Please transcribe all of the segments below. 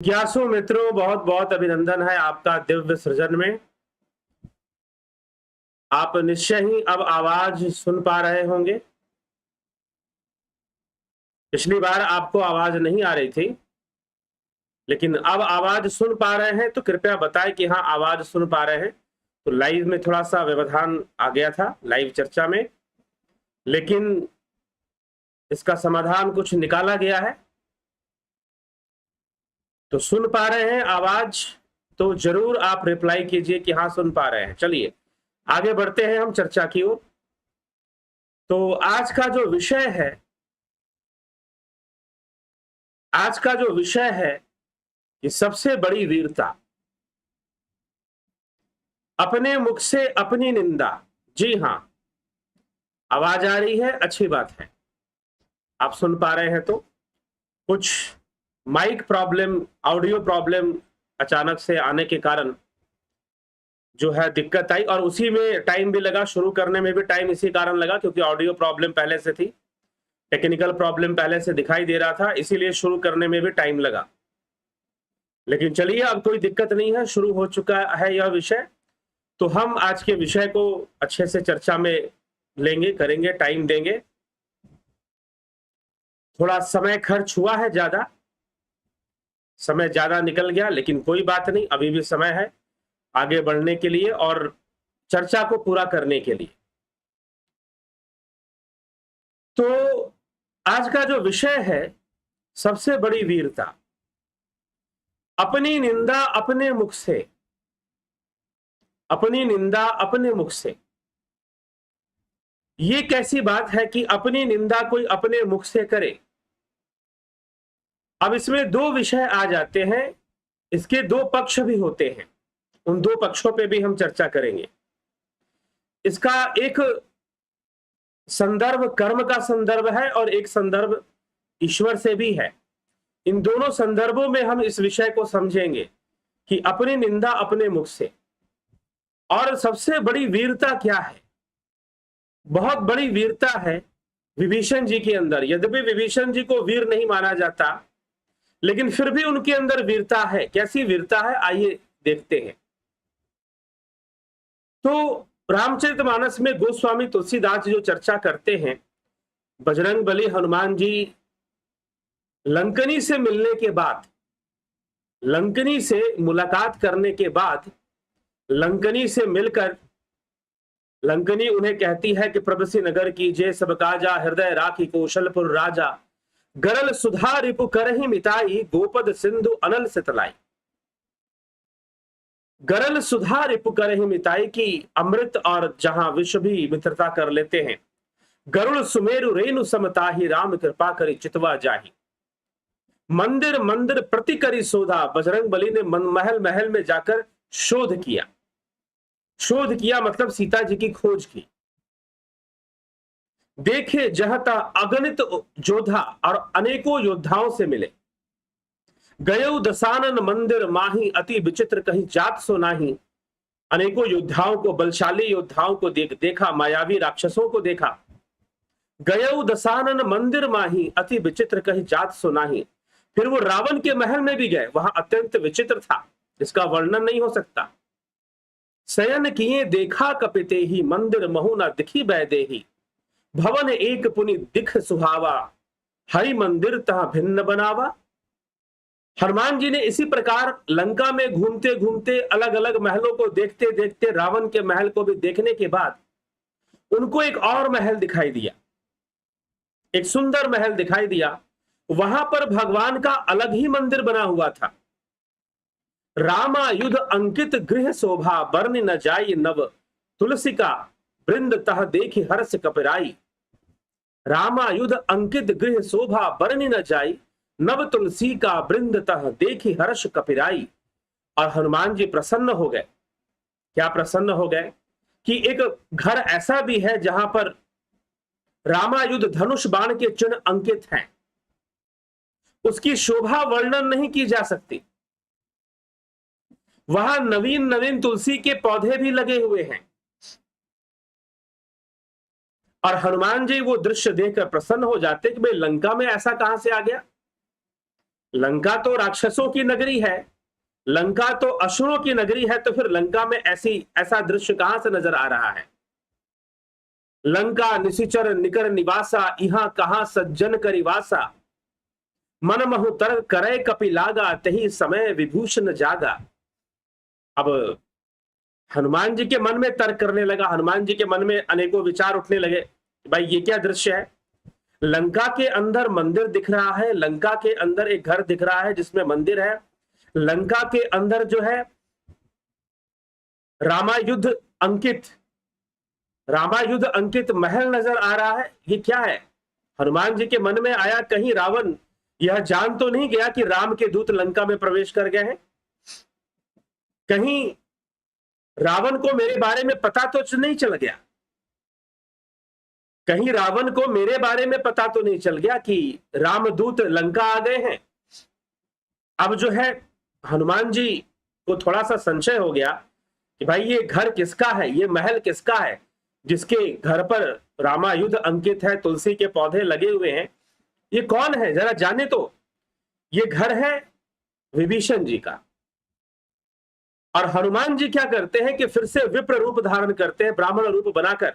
जिज्ञासु मित्रों, बहुत बहुत अभिनंदन है आपका दिव्य सृजन में। आप निश्चय ही अब आवाज सुन पा रहे होंगे। पिछली बार आपको आवाज नहीं आ रही थी, लेकिन अब आवाज सुन पा रहे हैं तो कृपया बताएं कि हाँ, आवाज सुन पा रहे हैं। तो लाइव में थोड़ा सा व्यवधान आ गया था, लाइव चर्चा में, लेकिन इसका समाधान कुछ निकाला गया है। तो सुन पा रहे हैं आवाज तो जरूर आप रिप्लाई कीजिए कि हाँ, सुन पा रहे हैं। चलिए आगे बढ़ते हैं हम चर्चा की ओर। तो आज का जो विषय है कि सबसे बड़ी वीरता, अपने मुख से अपनी निंदा। जी हां, आवाज आ रही है, अच्छी बात है, आप सुन पा रहे हैं। तो कुछ माइक प्रॉब्लम, ऑडियो प्रॉब्लम अचानक से आने के कारण जो है दिक्कत आई, और उसी में टाइम भी लगा, शुरू करने में भी टाइम इसी कारण लगा क्योंकि ऑडियो प्रॉब्लम पहले से थी, टेक्निकल प्रॉब्लम पहले से दिखाई दे रहा था, इसीलिए शुरू करने में भी टाइम लगा। लेकिन चलिए, अब कोई दिक्कत नहीं है, शुरू हो चुका है यह विषय। तो हम आज के विषय को अच्छे से चर्चा में लेंगे, करेंगे, टाइम देंगे। थोड़ा समय खर्च हुआ है, ज्यादा समय ज्यादा निकल गया, लेकिन कोई बात नहीं, अभी भी समय है आगे बढ़ने के लिए और चर्चा को पूरा करने के लिए। तो आज का जो विषय है, सबसे बड़ी वीरता, अपनी निंदा अपने मुख से, अपनी निंदा अपने मुख से। ये कैसी बात है कि अपनी निंदा कोई अपने मुख से करे। अब इसमें दो विषय आ जाते हैं, इसके दो पक्ष भी होते हैं, उन दो पक्षों पे भी हम चर्चा करेंगे। इसका एक संदर्भ कर्म का संदर्भ है और एक संदर्भ ईश्वर से भी है। इन दोनों संदर्भों में हम इस विषय को समझेंगे कि अपनी निंदा अपने मुख से। और सबसे बड़ी वीरता क्या है? बहुत बड़ी वीरता है विभीषण जी के अंदर। यद्यपि विभीषण जी को वीर नहीं माना जाता, लेकिन फिर भी उनके अंदर वीरता है। कैसी वीरता है, आइए देखते हैं। तो रामचरितमानस में गोस्वामी तुलसीदास जो चर्चा करते हैं, बजरंग बली हनुमान जी लंकनी से मिलने के बाद, लंकनी से मुलाकात करने के बाद, लंकनी से मिलकर लंकनी उन्हें कहती है कि प्रभसी नगर कीजिए सब काजा, हृदय राखी कौशलपुर राजा, गरल सुधा रिपु करहि मिताई, गोपद सिंधु अनल सितलाई। गरल सुधा रिपु करहि मिताई की अमृत और जहां विश्व भी मित्रता कर लेते हैं। गरुड़ सुमेरु रेणु समताही, राम कृपा करी चितवा जाही। मंदिर मंदिर प्रति करी शोधा, बजरंग बली ने महल महल में जाकर शोध किया। शोध किया मतलब सीता जी की खोज की। देखे जहता अगणित योद्धा, और अनेकों योद्धाओं से मिले। गयो दसानन मंदिर माही, अति विचित्र कहीं जात सो नाही। अनेकों योद्धाओं को, बलशाली योद्धाओं को देखा, मायावी राक्षसों को देखा। गयो दसानन मंदिर माही, अति विचित्र कहीं जात सो नाही। फिर वो रावण के महल में भी गए, वहां अत्यंत विचित्र था, जिसका वर्णन नहीं हो सकता। शयन किए देखा कपिते ही, मंदिर महु न दिखी बैदेही। भवन एक पुनि दिख सुहावा, हरि मंदिर तह भिन्न बनावा। हनुमान जी ने इसी प्रकार लंका में घूमते घूमते, अलग अलग महलों को देखते देखते, रावण के महल को भी देखने के बाद उनको एक और महल दिखाई दिया, एक सुंदर महल दिखाई दिया। वहां पर भगवान का अलग ही मंदिर बना हुआ था। रामायुध अंकित गृह शोभा, बरन न जाई नव तुलसी का, वृंद तह देखी हर्ष कपिराई। रामायुध अंकित गृह शोभा, बरन न जाई नव तुलसी का, वृंद तह देखी हर्ष कपिराई। और हनुमान जी प्रसन्न हो गए। क्या प्रसन्न हो गए? कि एक घर ऐसा भी है जहां पर रामायुध धनुष बाण के चिन्ह अंकित हैं। उसकी शोभा वर्णन नहीं की जा सकती। वहां नवीन नवीन तुलसी के पौधे भी लगे हुए हैं। और हनुमान जी वो दृश्य देखकर प्रसन्न हो जाते कि भाई, लंका में ऐसा कहां से आ गया। लंका तो राक्षसों की नगरी है, लंका तो असुरों की नगरी है, तो फिर लंका में ऐसा दृश्य कहां से नजर आ रहा है? लंका निशिचर निकर निवासा, इहां कहां सज्जन करिवासा, मन महु तर करे कपि लागा, तही समय विभूषण जागा। अब हनुमान जी के मन में तर्क करने लगा, हनुमान जी के मन में अनेकों विचार उठने लगे, भाई ये क्या दृश्य है? लंका के अंदर मंदिर दिख रहा है, लंका के अंदर एक घर दिख रहा है जिसमें मंदिर है, लंका के अंदर जो है रामायुद्ध अंकित महल नजर आ रहा है, ये क्या है? हनुमान जी के मन में आया, कहीं रावण यह जान तो नहीं गया कि राम के दूत लंका में प्रवेश कर गए हैं? कहीं रावण को मेरे बारे में पता तो नहीं चल गया? कहीं रावण को मेरे बारे में पता तो नहीं चल गया कि रामदूत लंका आ गए हैं? अब जो है हनुमान जी को थोड़ा सा संशय हो गया कि भाई ये घर किसका है, ये महल किसका है जिसके घर पर रामायुद्ध अंकित है, तुलसी के पौधे लगे हुए हैं, ये कौन है, जरा जाने तो। ये घर है विभीषण जी का। और हनुमान जी क्या करते हैं कि फिर से विप्र रूप धारण करते हैं, ब्राह्मण रूप बनाकर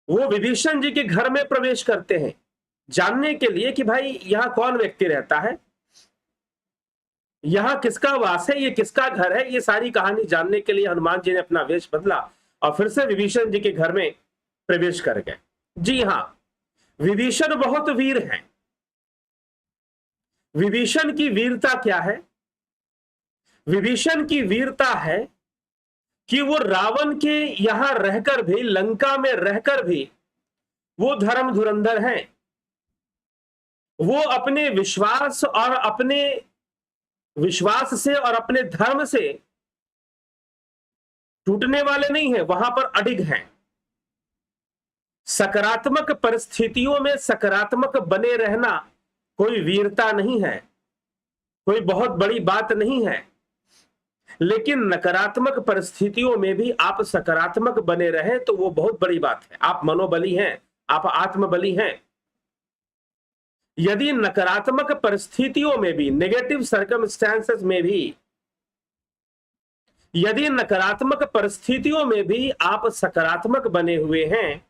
वो विभीषण जी के घर में प्रवेश करते हैं, जानने के लिए कि भाई यहां कौन व्यक्ति रहता है, यहां किसका वास है, ये किसका घर है। ये सारी कहानी जानने के लिए हनुमान जी ने अपना वेश बदला और फिर से विभीषण जी के घर में प्रवेश कर गए। जी हां, विभीषण बहुत वीर हैं। विभीषण की वीरता क्या है? विभीषण की वीरता है कि वो रावण के यहां रहकर भी, लंका में रहकर भी वो धर्म धुरंधर हैं। वो अपने विश्वास से और अपने धर्म से टूटने वाले नहीं हैं, वहां पर अडिग हैं। सकारात्मक परिस्थितियों में सकारात्मक बने रहना कोई वीरता नहीं है, कोई बहुत बड़ी बात नहीं है। लेकिन नकारात्मक परिस्थितियों में भी आप सकारात्मक बने रहे तो वो बहुत बड़ी बात है। आप मनोबली हैं, आप आत्मबली हैं। यदि नकारात्मक परिस्थितियों में भी, नेगेटिव सर्कमस्टेंसेस में भी, यदि नकारात्मक परिस्थितियों में भी आप सकारात्मक बने हुए हैं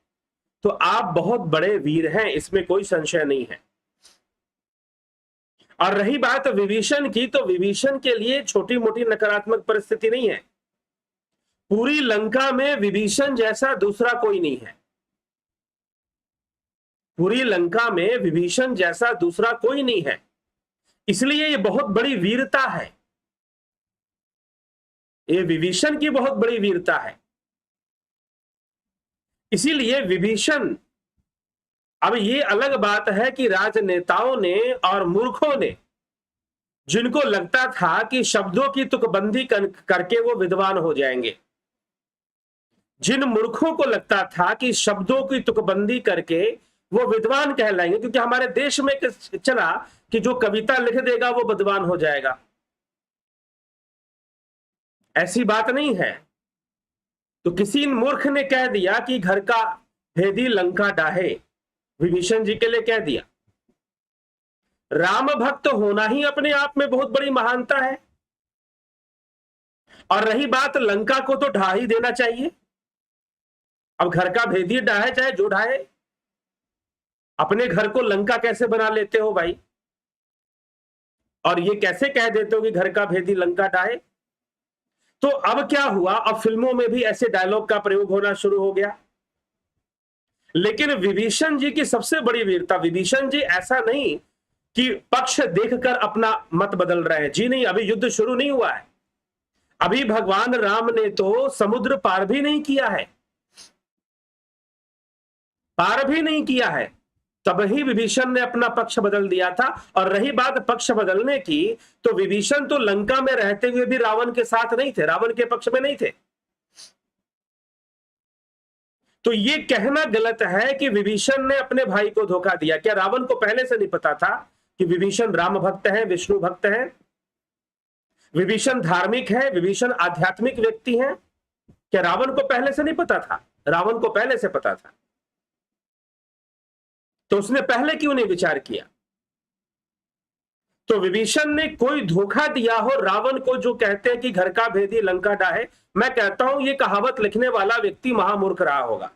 तो आप बहुत बड़े वीर हैं, इसमें कोई संशय नहीं है। और रही बात विभीषण की, तो विभीषण के लिए छोटी मोटी नकारात्मक परिस्थिति नहीं है। पूरी लंका में विभीषण जैसा दूसरा कोई नहीं है। पूरी लंका में विभीषण जैसा दूसरा कोई नहीं है, इसलिए ये बहुत बड़ी वीरता है। ये विभीषण की बहुत बड़ी वीरता है। इसीलिए विभीषण, अब ये अलग बात है कि राजनेताओं ने और मूर्खों ने, जिनको लगता था कि शब्दों की तुकबंदी करके वो विद्वान हो जाएंगे, जिन मूर्खों को लगता था कि शब्दों की तुकबंदी करके वो विद्वान कहलाएंगे, क्योंकि हमारे देश में चला कि जो कविता लिख देगा वो विद्वान हो जाएगा, ऐसी बात नहीं है। तो किसी मूर्ख ने कह दिया कि घर का भेदी लंका डाहे, विभीषण जी के लिए कह दिया। राम भक्त होना ही अपने आप में बहुत बड़ी महानता है। और रही बात, लंका को तो ढा ही देना चाहिए। अब घर का भेदी ढाहे चाहे जो ढाहे, अपने घर को लंका कैसे बना लेते हो भाई? और ये कैसे कह देते हो कि घर का भेदी लंका ढाहे? तो अब क्या हुआ, अब फिल्मों में भी ऐसे डायलॉग का प्रयोग होना शुरू हो गया। लेकिन विभीषण जी की सबसे बड़ी वीरता, विभीषण जी ऐसा नहीं कि पक्ष देखकर अपना मत बदल रहे हैं। जी नहीं, अभी युद्ध शुरू नहीं हुआ है। अभी भगवान राम ने तो समुद्र पार भी नहीं किया है, पार भी नहीं किया है, तब ही विभीषण ने अपना पक्ष बदल दिया था। और रही बात पक्ष बदलने की, तो विभीषण तो लंका में रहते हुए भी रावण के साथ नहीं थे, रावण के पक्ष में नहीं थे। तो ये कहना गलत है कि विभीषण ने अपने भाई को धोखा दिया। क्या रावण को पहले से नहीं पता था कि विभीषण राम भक्त है, विष्णु भक्त है, विभीषण धार्मिक है, विभीषण आध्यात्मिक व्यक्ति है? क्या रावण को पहले से नहीं पता था? रावण को पहले से पता था। तो उसने पहले क्यों नहीं विचार किया? तो विभीषण ने कोई धोखा दिया हो रावण को, जो कहते हैं कि घर का भेदी लंका ढाहे, मैं कहता हूं ये कहावत लिखने वाला व्यक्ति महामूर्ख रहा होगा।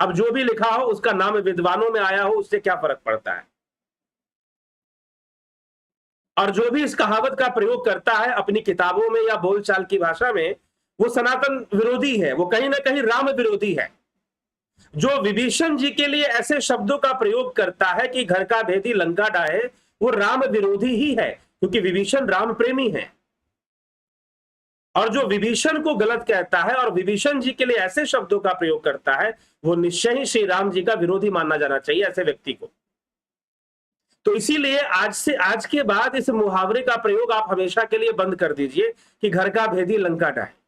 अब जो भी लिखा हो उसका नाम विद्वानों में आया हो, उससे क्या फर्क पड़ता है। और जो भी इस कहावत का प्रयोग करता है अपनी किताबों में या बोलचाल की भाषा में, वो सनातन विरोधी है, वो कहीं ना कहीं राम विरोधी है। जो विभीषण जी के लिए ऐसे शब्दों का प्रयोग करता है कि घर का भेदी लंका ढाहे, वो राम विरोधी ही है, क्योंकि विभीषण राम प्रेमी है। और जो विभीषण को गलत कहता है और विभीषण जी के लिए ऐसे शब्दों का प्रयोग करता है, वो निश्चय ही श्री राम जी का विरोधी मानना जाना चाहिए ऐसे व्यक्ति को। तो इसीलिए आज के बाद इस मुहावरे का प्रयोग आप हमेशा के लिए बंद कर दीजिए कि घर का भेदी लंका ढाहे।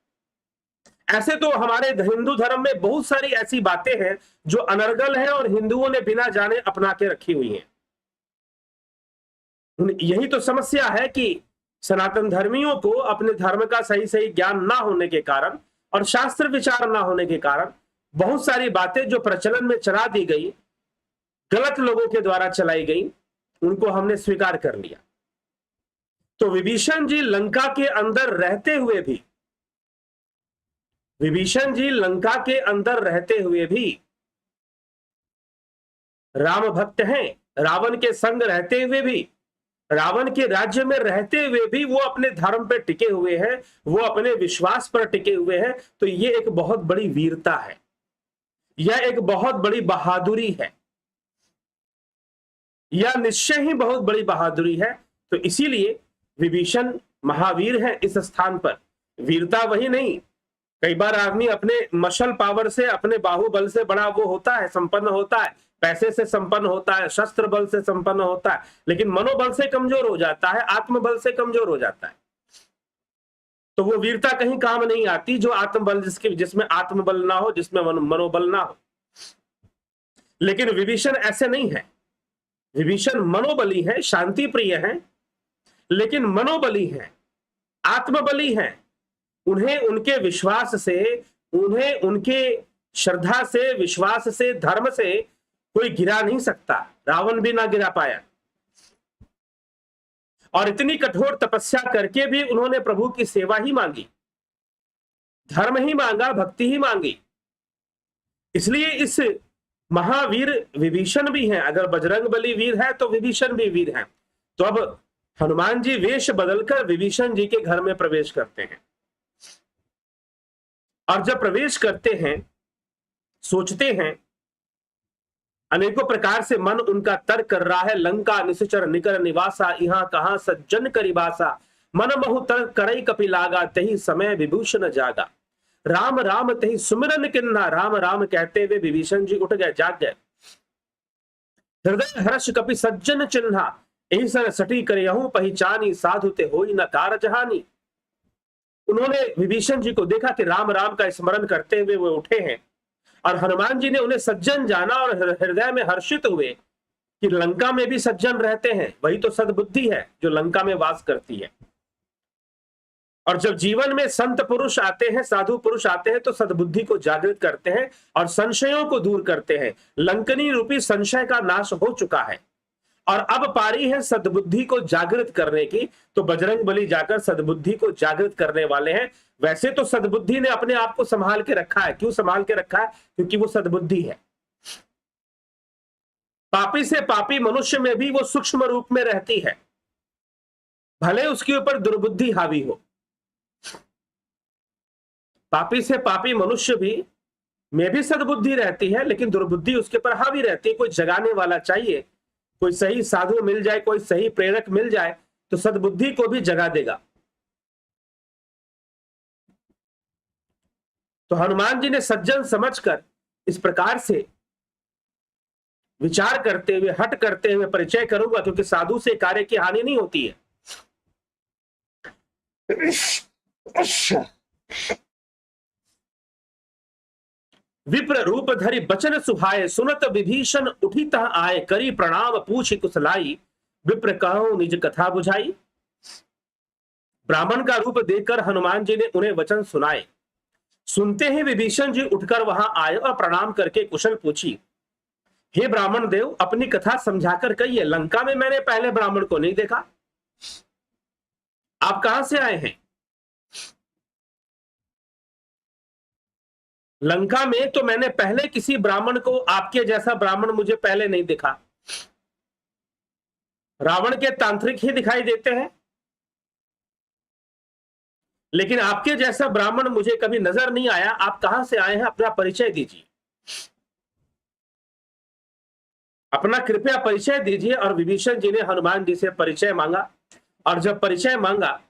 ऐसे तो हमारे हिंदू धर्म में बहुत सारी ऐसी बातें हैं जो अनर्गल है और हिंदुओं ने बिना जाने अपना के रखी हुई हैं। यही तो समस्या है कि सनातन धर्मियों को अपने धर्म का सही सही ज्ञान ना होने के कारण और शास्त्र विचार ना होने के कारण बहुत सारी बातें जो प्रचलन में चला दी गई, गलत लोगों के द्वारा चलाई गई, उनको हमने स्वीकार कर लिया। तो विभीषण जी लंका के अंदर रहते हुए भी, विभीषण जी लंका के अंदर रहते हुए भी राम भक्त हैं। रावण के संग रहते हुए भी, रावण के राज्य में रहते हुए भी वो अपने धर्म पर टिके हुए हैं, वो अपने विश्वास पर टिके हुए हैं। तो ये एक बहुत बड़ी वीरता है, यह एक बहुत बड़ी बहादुरी है, यह निश्चय ही बहुत बड़ी बहादुरी है। तो इसीलिए विभीषण महावीर है इस स्थान पर। वीरता वही नहीं, कई बार आदमी अपने मशल पावर से, अपने बाहुबल से बड़ा वो होता है, संपन्न होता है, पैसे से संपन्न होता है, शस्त्र बल से संपन्न होता है, लेकिन मनोबल से कमजोर हो जाता है, आत्मबल से कमजोर हो जाता है। तो वो वीरता कहीं काम नहीं आती जो आत्मबल, जिसमें आत्मबल ना हो, जिसमें मनोबल ना हो। लेकिन विभीषण ऐसे नहीं है। विभीषण मनोबली है, शांति प्रिय है, लेकिन मनोबली है, आत्मबली है। उन्हें उनके विश्वास से, उन्हें उनके श्रद्धा से, विश्वास से, धर्म से कोई गिरा नहीं सकता। रावण भी ना गिरा पाया। और इतनी कठोर तपस्या करके भी उन्होंने प्रभु की सेवा ही मांगी, धर्म ही मांगा, भक्ति ही मांगी। इसलिए इस महावीर विभीषण भी हैं। अगर बजरंगबली वीर है तो विभीषण भी वीर हैं। तो अब हनुमान जी वेश बदलकर विभीषण जी के घर में प्रवेश करते हैं। और जब प्रवेश करते हैं, सोचते हैं, अनेकों प्रकार से मन उनका तर्क कर रहा है। लंका निश्चर निकर निवासा, यहां कहां सज्जन करिबासा, मन महु तर्क करई कपि लागा, तही समय विभूषण जागा। राम राम तही सुमिरन किन्ना, राम राम कहते हुए विभीषण जी उठ गए, जाग गए। हृदय हर्ष कपि सज्जन चिन्हा, यही सर सटी करहूं पहचानी, साधु ते होई न कारजहानी। उन्होंने विभीषण जी को देखा कि राम राम का स्मरण करते हुए वो उठे हैं, और हनुमान जी ने उन्हें सज्जन जाना और हृदय में हर्षित हुए कि लंका में भी सज्जन रहते हैं। वही तो सद्बुद्धि है जो लंका में वास करती है। और जब जीवन में संत पुरुष आते हैं, साधु पुरुष आते हैं, तो सद्बुद्धि को जागृत करते हैं और संशयों को दूर करते हैं। लंकनी रूपी संशय का नाश हो चुका है और अब पारी है सद्बुद्धि को जागृत करने की। तो बजरंगबली जाकर सद्बुद्धि को जागृत करने वाले हैं। वैसे तो सद्बुद्धि ने अपने आप को संभाल के रखा है। क्यों संभाल के रखा है? क्योंकि वो सद्बुद्धि है। पापी से पापी मनुष्य में भी वो सूक्ष्म रूप में रहती है, भले उसके ऊपर दुर्बुद्धि हावी हो। पापी से पापी मनुष्य भी में भी सद्बुद्धि रहती है, लेकिन दुर्बुद्धि उसके पर हावी रहती है। कोई जगाने वाला चाहिए, कोई सही साधु मिल जाए, कोई सही प्रेरक मिल जाए तो सद्बुद्धि को भी जगा देगा। तो हनुमान जी ने सज्जन समझकर इस प्रकार से विचार करते हुए, हट करते हुए परिचय करूंगा, क्योंकि साधु से कार्य की हानि नहीं होती है। विप्र रूप धरि बचन सुहाए, सुनत विभीषण उठी तह आए, करी प्रणाम पूछि कुशलाई, विप्र कहो निज कथा बुझाई। ब्राह्मण का रूप देखकर हनुमान जी ने उन्हें वचन सुनाए। सुनते ही विभीषण जी उठकर वहां आए और प्रणाम करके कुशल पूछी। हे ब्राह्मण देव, अपनी कथा समझाकर कहिए, लंका में मैंने पहले ब्राह्मण को नहीं देखा। आप कहां से आए हैं? लंका में तो मैंने पहले किसी ब्राह्मण को, आपके जैसा ब्राह्मण मुझे पहले नहीं दिखा। रावण के तांत्रिक ही दिखाई देते हैं, लेकिन आपके जैसा ब्राह्मण मुझे कभी नजर नहीं आया। आप कहां से आए हैं? अपना परिचय दीजिए, अपना कृपया परिचय दीजिए। और विभीषण जी ने हनुमान जी से परिचय मांगा, और जब परिचय मांगा,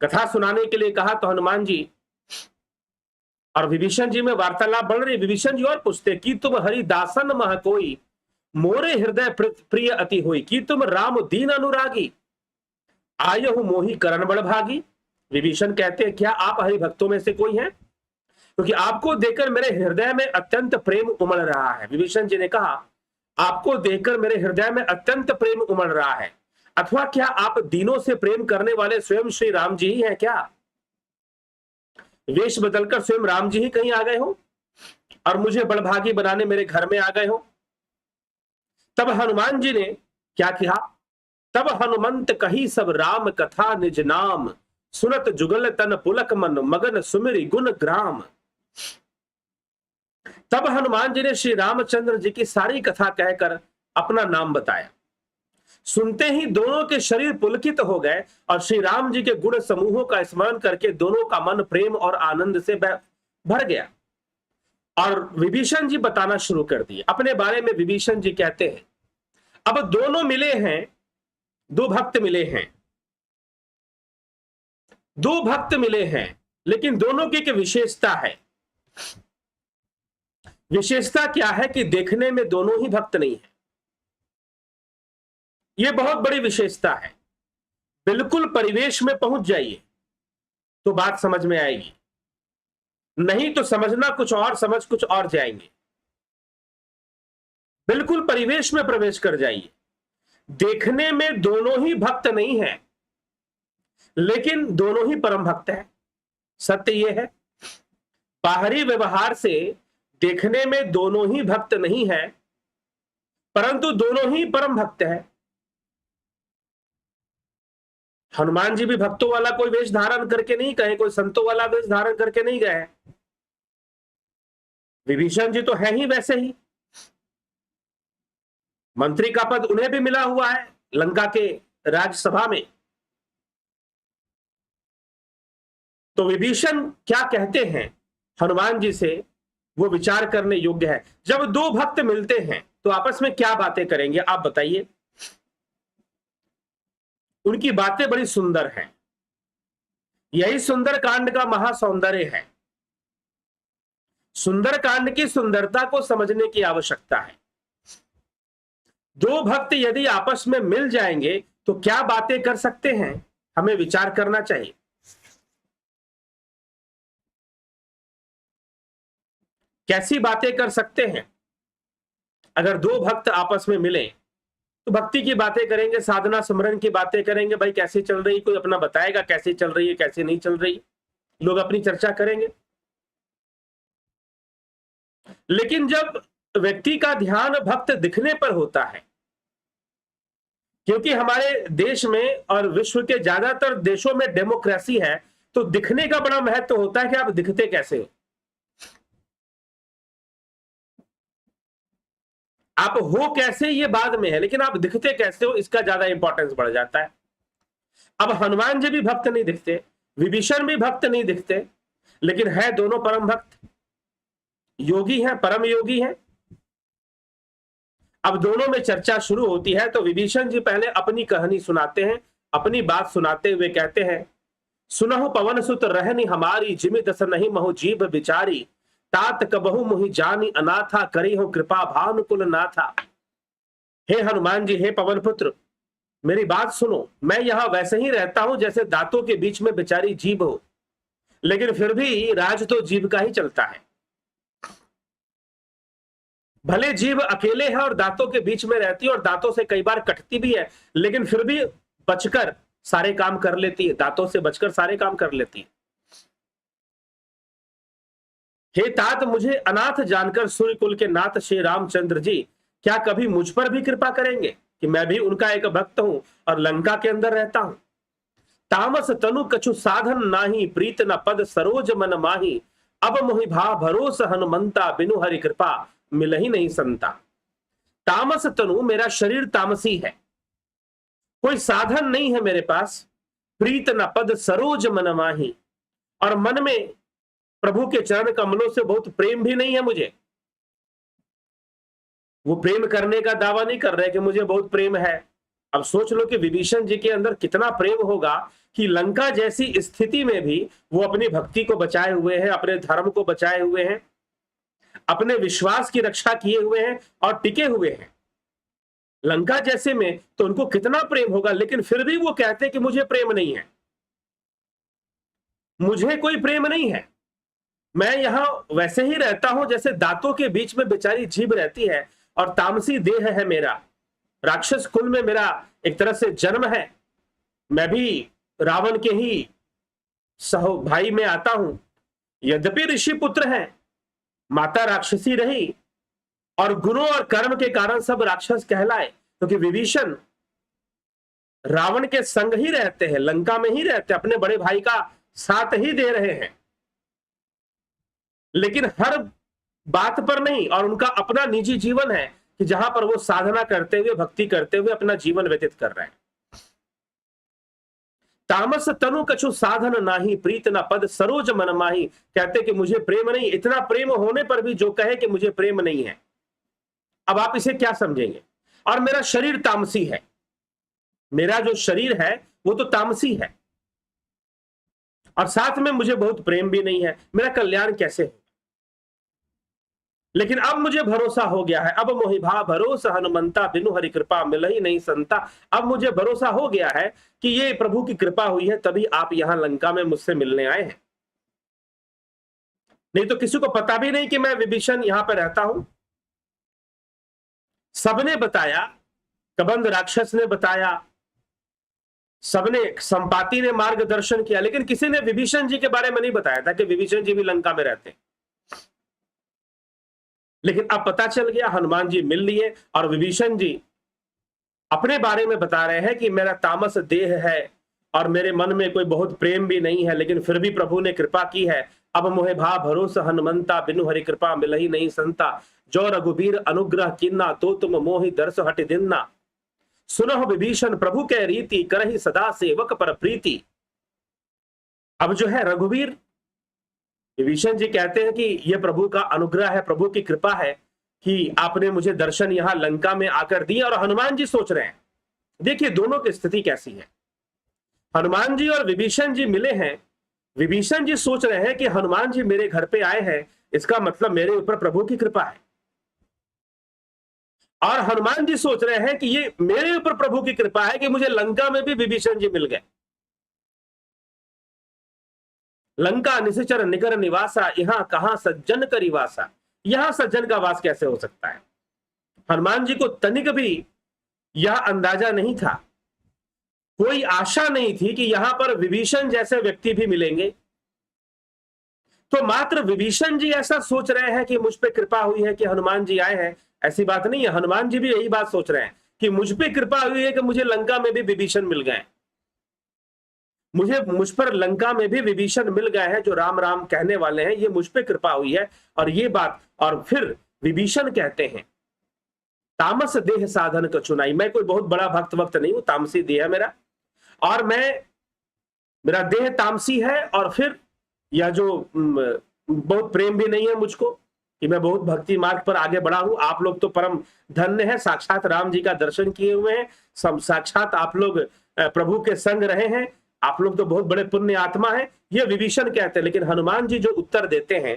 कथा सुनाने के लिए कहा, तो हनुमान जी और विभीषण जी में वार्तालाप बढ़ रही। विभीषण जी और पूछते कि तुम हरिदासन मह कोई, मोरे हृदय प्रिय अति होई, कि तुम राम दीन अनुरागी, आयहु मोहि करण बड़ भागी। विभीषण कहते हैं, क्या आप हरि भक्तों में से कोई हैं? क्योंकि आपको देखकर मेरे हृदय में अत्यंत प्रेम उमड़ रहा है। विभीषण जी ने कहा, आपको देखकर मेरे हृदय में अत्यंत प्रेम उमड़ रहा है, अथवा क्या आप दीनों से प्रेम करने वाले स्वयं श्री राम जी ही हैं क्या? वेश बदलकर स्वयं राम जी ही कहीं आ गए हो और मुझे बड़भागी बनाने मेरे घर में आ गए हो? तब हनुमान जी ने क्या किया? तब हनुमंत कही सब राम कथा निज नाम, सुनत जुगल तन पुलक मन, मगन सुमिरि गुण ग्राम। तब हनुमान जी ने श्री रामचंद्र जी की सारी कथा कहकर अपना नाम बताया। सुनते ही दोनों के शरीर पुलकित हो गए और श्री राम जी के गुण समूहों का स्मरण करके दोनों का मन प्रेम और आनंद से भर गया। और विभीषण जी बताना शुरू कर दिए अपने बारे में। विभीषण जी कहते हैं, अब दोनों मिले हैं, दो भक्त मिले हैं, दो भक्त मिले हैं, लेकिन दोनों की एक विशेषता है। विशेषता क्या है? कि देखने में दोनों ही भक्त नहीं है। यह बहुत बड़ी विशेषता है। बिल्कुल परिवेश में पहुंच जाइए तो बात समझ में आएगी, नहीं तो समझना कुछ और, समझ कुछ और जाएंगे। बिल्कुल परिवेश में प्रवेश कर जाइए। देखने में दोनों ही भक्त नहीं है, लेकिन दोनों ही परम भक्त है। सत्य यह है, बाहरी व्यवहार से देखने में दोनों ही भक्त नहीं है, परंतु दोनों ही परम भक्त है। हनुमान जी भी भक्तों वाला कोई वेश धारण करके नहीं गए, कोई संतों वाला वेश धारण करके नहीं गए। विभीषण जी तो है ही वैसे ही। मंत्री का पद उन्हें भी मिला हुआ है लंका के राज्यसभा में। तो विभीषण क्या कहते हैं हनुमान जी से, वो विचार करने योग्य है। जब दो भक्त मिलते हैं तो आपस में क्या बातें करेंगे, आप बताइए। उनकी बातें बड़ी सुंदर हैं। यही सुंदर कांड का महासौंदर्य है। सुंदर कांड की सुंदरता को समझने की आवश्यकता है। दो भक्त यदि आपस में मिल जाएंगे तो क्या बातें कर सकते हैं, हमें विचार करना चाहिए। कैसी बातें कर सकते हैं? अगर दो भक्त आपस में मिले तो भक्ति की बातें करेंगे, साधना सिमरन की बातें करेंगे। भाई कैसे चल रही, कोई अपना बताएगा कैसे चल रही है, कैसे नहीं चल रही, लोग अपनी चर्चा करेंगे। लेकिन जब व्यक्ति का ध्यान भक्त दिखने पर होता है, क्योंकि हमारे देश में और विश्व के ज्यादातर देशों में डेमोक्रेसी है, तो दिखने का बड़ा महत्व होता है कि आप दिखते कैसे हो। आप हो कैसे ये बाद में है, लेकिन आप दिखते कैसे हो इसका ज्यादा इंपॉर्टेंस बढ़ जाता है। अब हनुमान जी भी भक्त नहीं दिखते, विभीषण भी भक्त नहीं दिखते, लेकिन है दोनों परम भक्त, योगी हैं, परम योगी हैं। अब दोनों में चर्चा शुरू होती है। तो विभीषण जी पहले अपनी कहानी सुनाते हैं। अपनी बात सुनाते हुए कहते हैं, सुनहु पवन सुत रहनी हमारी, जिमि दस नहीं महु जीभ बिचारी, तात कबहु मुहि जानी अनाथा, करी हो कृपा भानुकुल नाथा। हे हनुमान जी, हे पवन पुत्र, मेरी बात सुनो। मैं यहां वैसे ही रहता हूं जैसे दांतों के बीच में बेचारी जीभ हो, लेकिन फिर भी राज तो जीभ का ही चलता है। भले जीभ अकेले है और दांतों के बीच में रहती है और दांतों से कई बार कटती भी है, लेकिन फिर भी बचकर सारे काम कर लेती है, दांतों से बचकर सारे काम कर लेती है। हे तात, मुझे अनाथ जानकर सूर्य कुल के नाथ श्री रामचंद्र जी क्या कभी मुझ पर भी कृपा करेंगे कि मैं भी उनका एक भक्त हूं और लंका के अंदर रहता हूं। तामस तनु कछु साधन नाही, प्रीत न पद सरोज मन माही, अब मोहि भा भरोस हनुमंता, बिनु हरि कृपा मिलहि नहीं संता। तामस तनु, मेरा शरीर तामसी है, कोई साधन नहीं है मेरे पास, प्रीत न पद सरोज मन माही, और मन में प्रभु के चरण कमलों से बहुत प्रेम भी नहीं है मुझे। वो प्रेम करने का दावा नहीं कर रहे कि मुझे बहुत प्रेम है। अब सोच लो कि विभीषण जी के अंदर कितना प्रेम होगा कि लंका जैसी स्थिति में भी वो अपनी भक्ति को बचाए हुए हैं, अपने धर्म को बचाए हुए हैं, अपने विश्वास की रक्षा किए हुए हैं और टिके हुए हैं। लंका जैसे में तो उनको कितना प्रेम होगा, लेकिन फिर भी वो कहते हैं कि मुझे प्रेम नहीं है, मुझे कोई प्रेम नहीं है, मैं यहां वैसे ही रहता हूं जैसे दांतों के बीच में बेचारी जीभ रहती है, और तामसी देह है मेरा, राक्षस कुल में मेरा एक तरह से जन्म है, मैं भी रावण के ही सहो भाई में आता हूं। यद्यपि ऋषि पुत्र हैं, माता राक्षसी रही, और गुणों और कर्म के कारण सब राक्षस कहलाए, क्योंकि विभीषण रावण के संग ही रहते हैं, लंका में ही रहते हैं, अपने बड़े भाई का साथ ही दे रहे हैं, लेकिन हर बात पर नहीं, और उनका अपना निजी जीवन है कि जहां पर वो साधना करते हुए, भक्ति करते हुए अपना जीवन व्यतीत कर रहे हैं। तामस तनु कछु साधन नाही, प्रीत न पद सरोज मन माही, कहते कि मुझे प्रेम नहीं, इतना प्रेम होने पर भी जो कहे कि मुझे प्रेम नहीं है, अब आप इसे क्या समझेंगे। और मेरा शरीर तामसी है, मेरा जो शरीर है वो तो तामसी है, और साथ में मुझे बहुत प्रेम भी नहीं है, मेरा कल्याण कैसे हो। लेकिन अब मुझे भरोसा हो गया है, अब मोहि भा भरोस हनुमंता, बिनु हरि कृपा मिलहि नहीं संता। अब मुझे भरोसा हो गया है कि ये प्रभु की कृपा हुई है, तभी आप यहां लंका में मुझसे मिलने आए हैं, नहीं तो किसी को पता भी नहीं कि मैं विभीषण यहां पर रहता हूं। सबने बताया, कबंध राक्षस ने बताया, सबने, संपाति ने मार्गदर्शन किया, लेकिन किसी ने विभीषण जी के बारे में नहीं बताया था कि विभीषण जी भी लंका में रहते हैं। लेकिन अब पता चल गया, हनुमान जी मिल लिए, और विभीषण जी अपने बारे में बता रहे हैं कि मेरा तामस देह है और मेरे मन में कोई बहुत प्रेम भी नहीं है, लेकिन फिर भी प्रभु ने कृपा की है। अब मोहे भा भरोस हनुमंता, बिनु हरि कृपा मिलहि नहीं संता, जो रघुबीर अनुग्रह किन्ना, तो तुम मोहि दर्श हट दिन्ना, सुनह विभीषण प्रभु के रीति, करहि सदा सेवक पर प्रीति। अब जो है रघुवीर, विभीषण जी कहते हैं कि यह प्रभु का अनुग्रह है, प्रभु की कृपा है कि आपने मुझे दर्शन यहां लंका में आकर दिए। और हनुमान जी सोच रहे हैं, देखिए दोनों की स्थिति कैसी है। हनुमान जी और विभीषण जी मिले हैं, विभीषण जी सोच रहे हैं कि हनुमान जी मेरे घर पे आए हैं, इसका मतलब मेरे ऊपर प्रभु की कृपा है, और हनुमान जी सोच रहे हैं कि ये मेरे ऊपर प्रभु की कृपा है कि मुझे लंका में भी विभीषण जी मिल गए। लंका निश्चर निकर निवासा, यहां कहां सज्जन करी वासा, यहां सज्जन का वास कैसे हो सकता है। हनुमान जी को तनिक भी यह अंदाजा नहीं था, कोई आशा नहीं थी कि यहां पर विभीषण जैसे व्यक्ति भी मिलेंगे। तो मात्र विभीषण जी ऐसा सोच रहे हैं कि मुझ पे कृपा हुई है कि हनुमान जी आए हैं, ऐसी बात नहीं है। हनुमान जी भी यही बात सोच रहे हैं कि मुझ पे कृपा हुई है कि मुझे लंका में भी विभीषण मिल गए, मुझ पर लंका में भी विभीषण मिल गए हैं जो राम राम कहने वाले हैं, ये मुझ पे कृपा हुई है। और ये बात, और फिर विभीषण कहते हैं तामस देह साधन को चुनाई, मैं कोई बहुत बड़ा भक्त वक्त नहीं हूं, तामसी देह है मेरा, और मेरा देह तामसी है, और फिर यह जो बहुत प्रेम भी नहीं है मुझको कि मैं बहुत भक्ति मार्ग पर आगे बढ़ा हूं। आप लोग तो परम धन्य है, साक्षात राम जी का दर्शन किए हुए हैं, साक्षात आप लोग प्रभु के संग रहे हैं, आप लोग तो बहुत बड़े पुण्य आत्मा है, ये विभीषण कहते हैं। लेकिन हनुमान जी जो उत्तर देते हैं,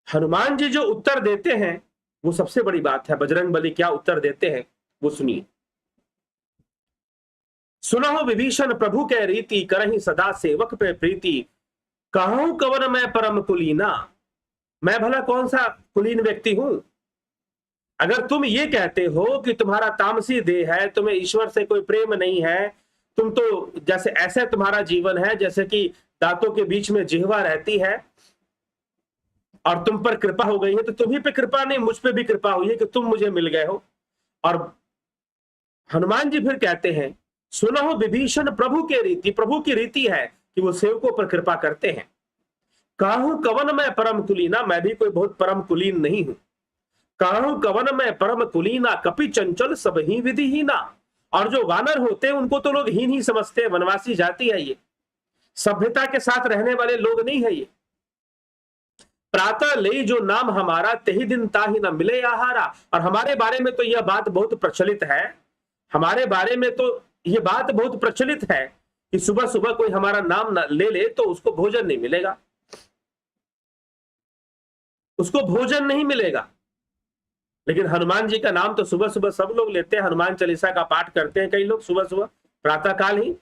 हनुमान जी जो उत्तर देते हैं वो सबसे बड़ी बात है। बजरंग बली क्या उत्तर देते हैं वो सुनिए। सुनहो विभीषण प्रभु के रीति, करहि सदा सेवक पे प्रीति, कहूं कवन मैं परम कुलीना, मैं भला कौन सा कुलीन व्यक्ति हूं। अगर तुम ये कहते हो कि तुम्हारा तामसी देह है, तुम्हें ईश्वर से कोई प्रेम नहीं है, तुम तो जैसे ऐसे तुम्हारा जीवन है जैसे कि दांतों के बीच में जिह्वा रहती है, और तुम पर कृपा हो गई है, तो तुम्ही पे कृपा नहीं, मुझ पे भी कृपा हुई है कि तुम मुझे मिल गए हो। और हनुमान जी फिर कहते हैं सुनहु विभीषण प्रभु के रीति, प्रभु की रीति है कि वो सेवकों पर कृपा करते हैं। कहूं कवन मैं परम कुलीना, मैं भी कोई बहुत परम कुलीन नहीं हूं। कहूं कवन मैं परम कुलीना, कपि चंचल सब ही विधि हीना। और जो वानर होते हैं उनको तो लोग हीन ही समझते हैं, वनवासी जाति है ये, सभ्यता के साथ रहने वाले लोग नहीं है ये। प्रातः ले जो नाम हमारा, तेही दिन ताही न मिले आहारा। और हमारे बारे में तो यह बात बहुत प्रचलित है, हमारे बारे में तो यह बात बहुत प्रचलित है कि सुबह सुबह कोई हमारा नाम ले ले तो उसको भोजन नहीं मिलेगा, उसको भोजन नहीं मिलेगा। लेकिन हनुमान जी का नाम तो सुबह सुबह सब लोग लेते हैं, हनुमान चालीसा का पाठ करते हैं कई लोग सुबह सुबह प्रातः काल ही।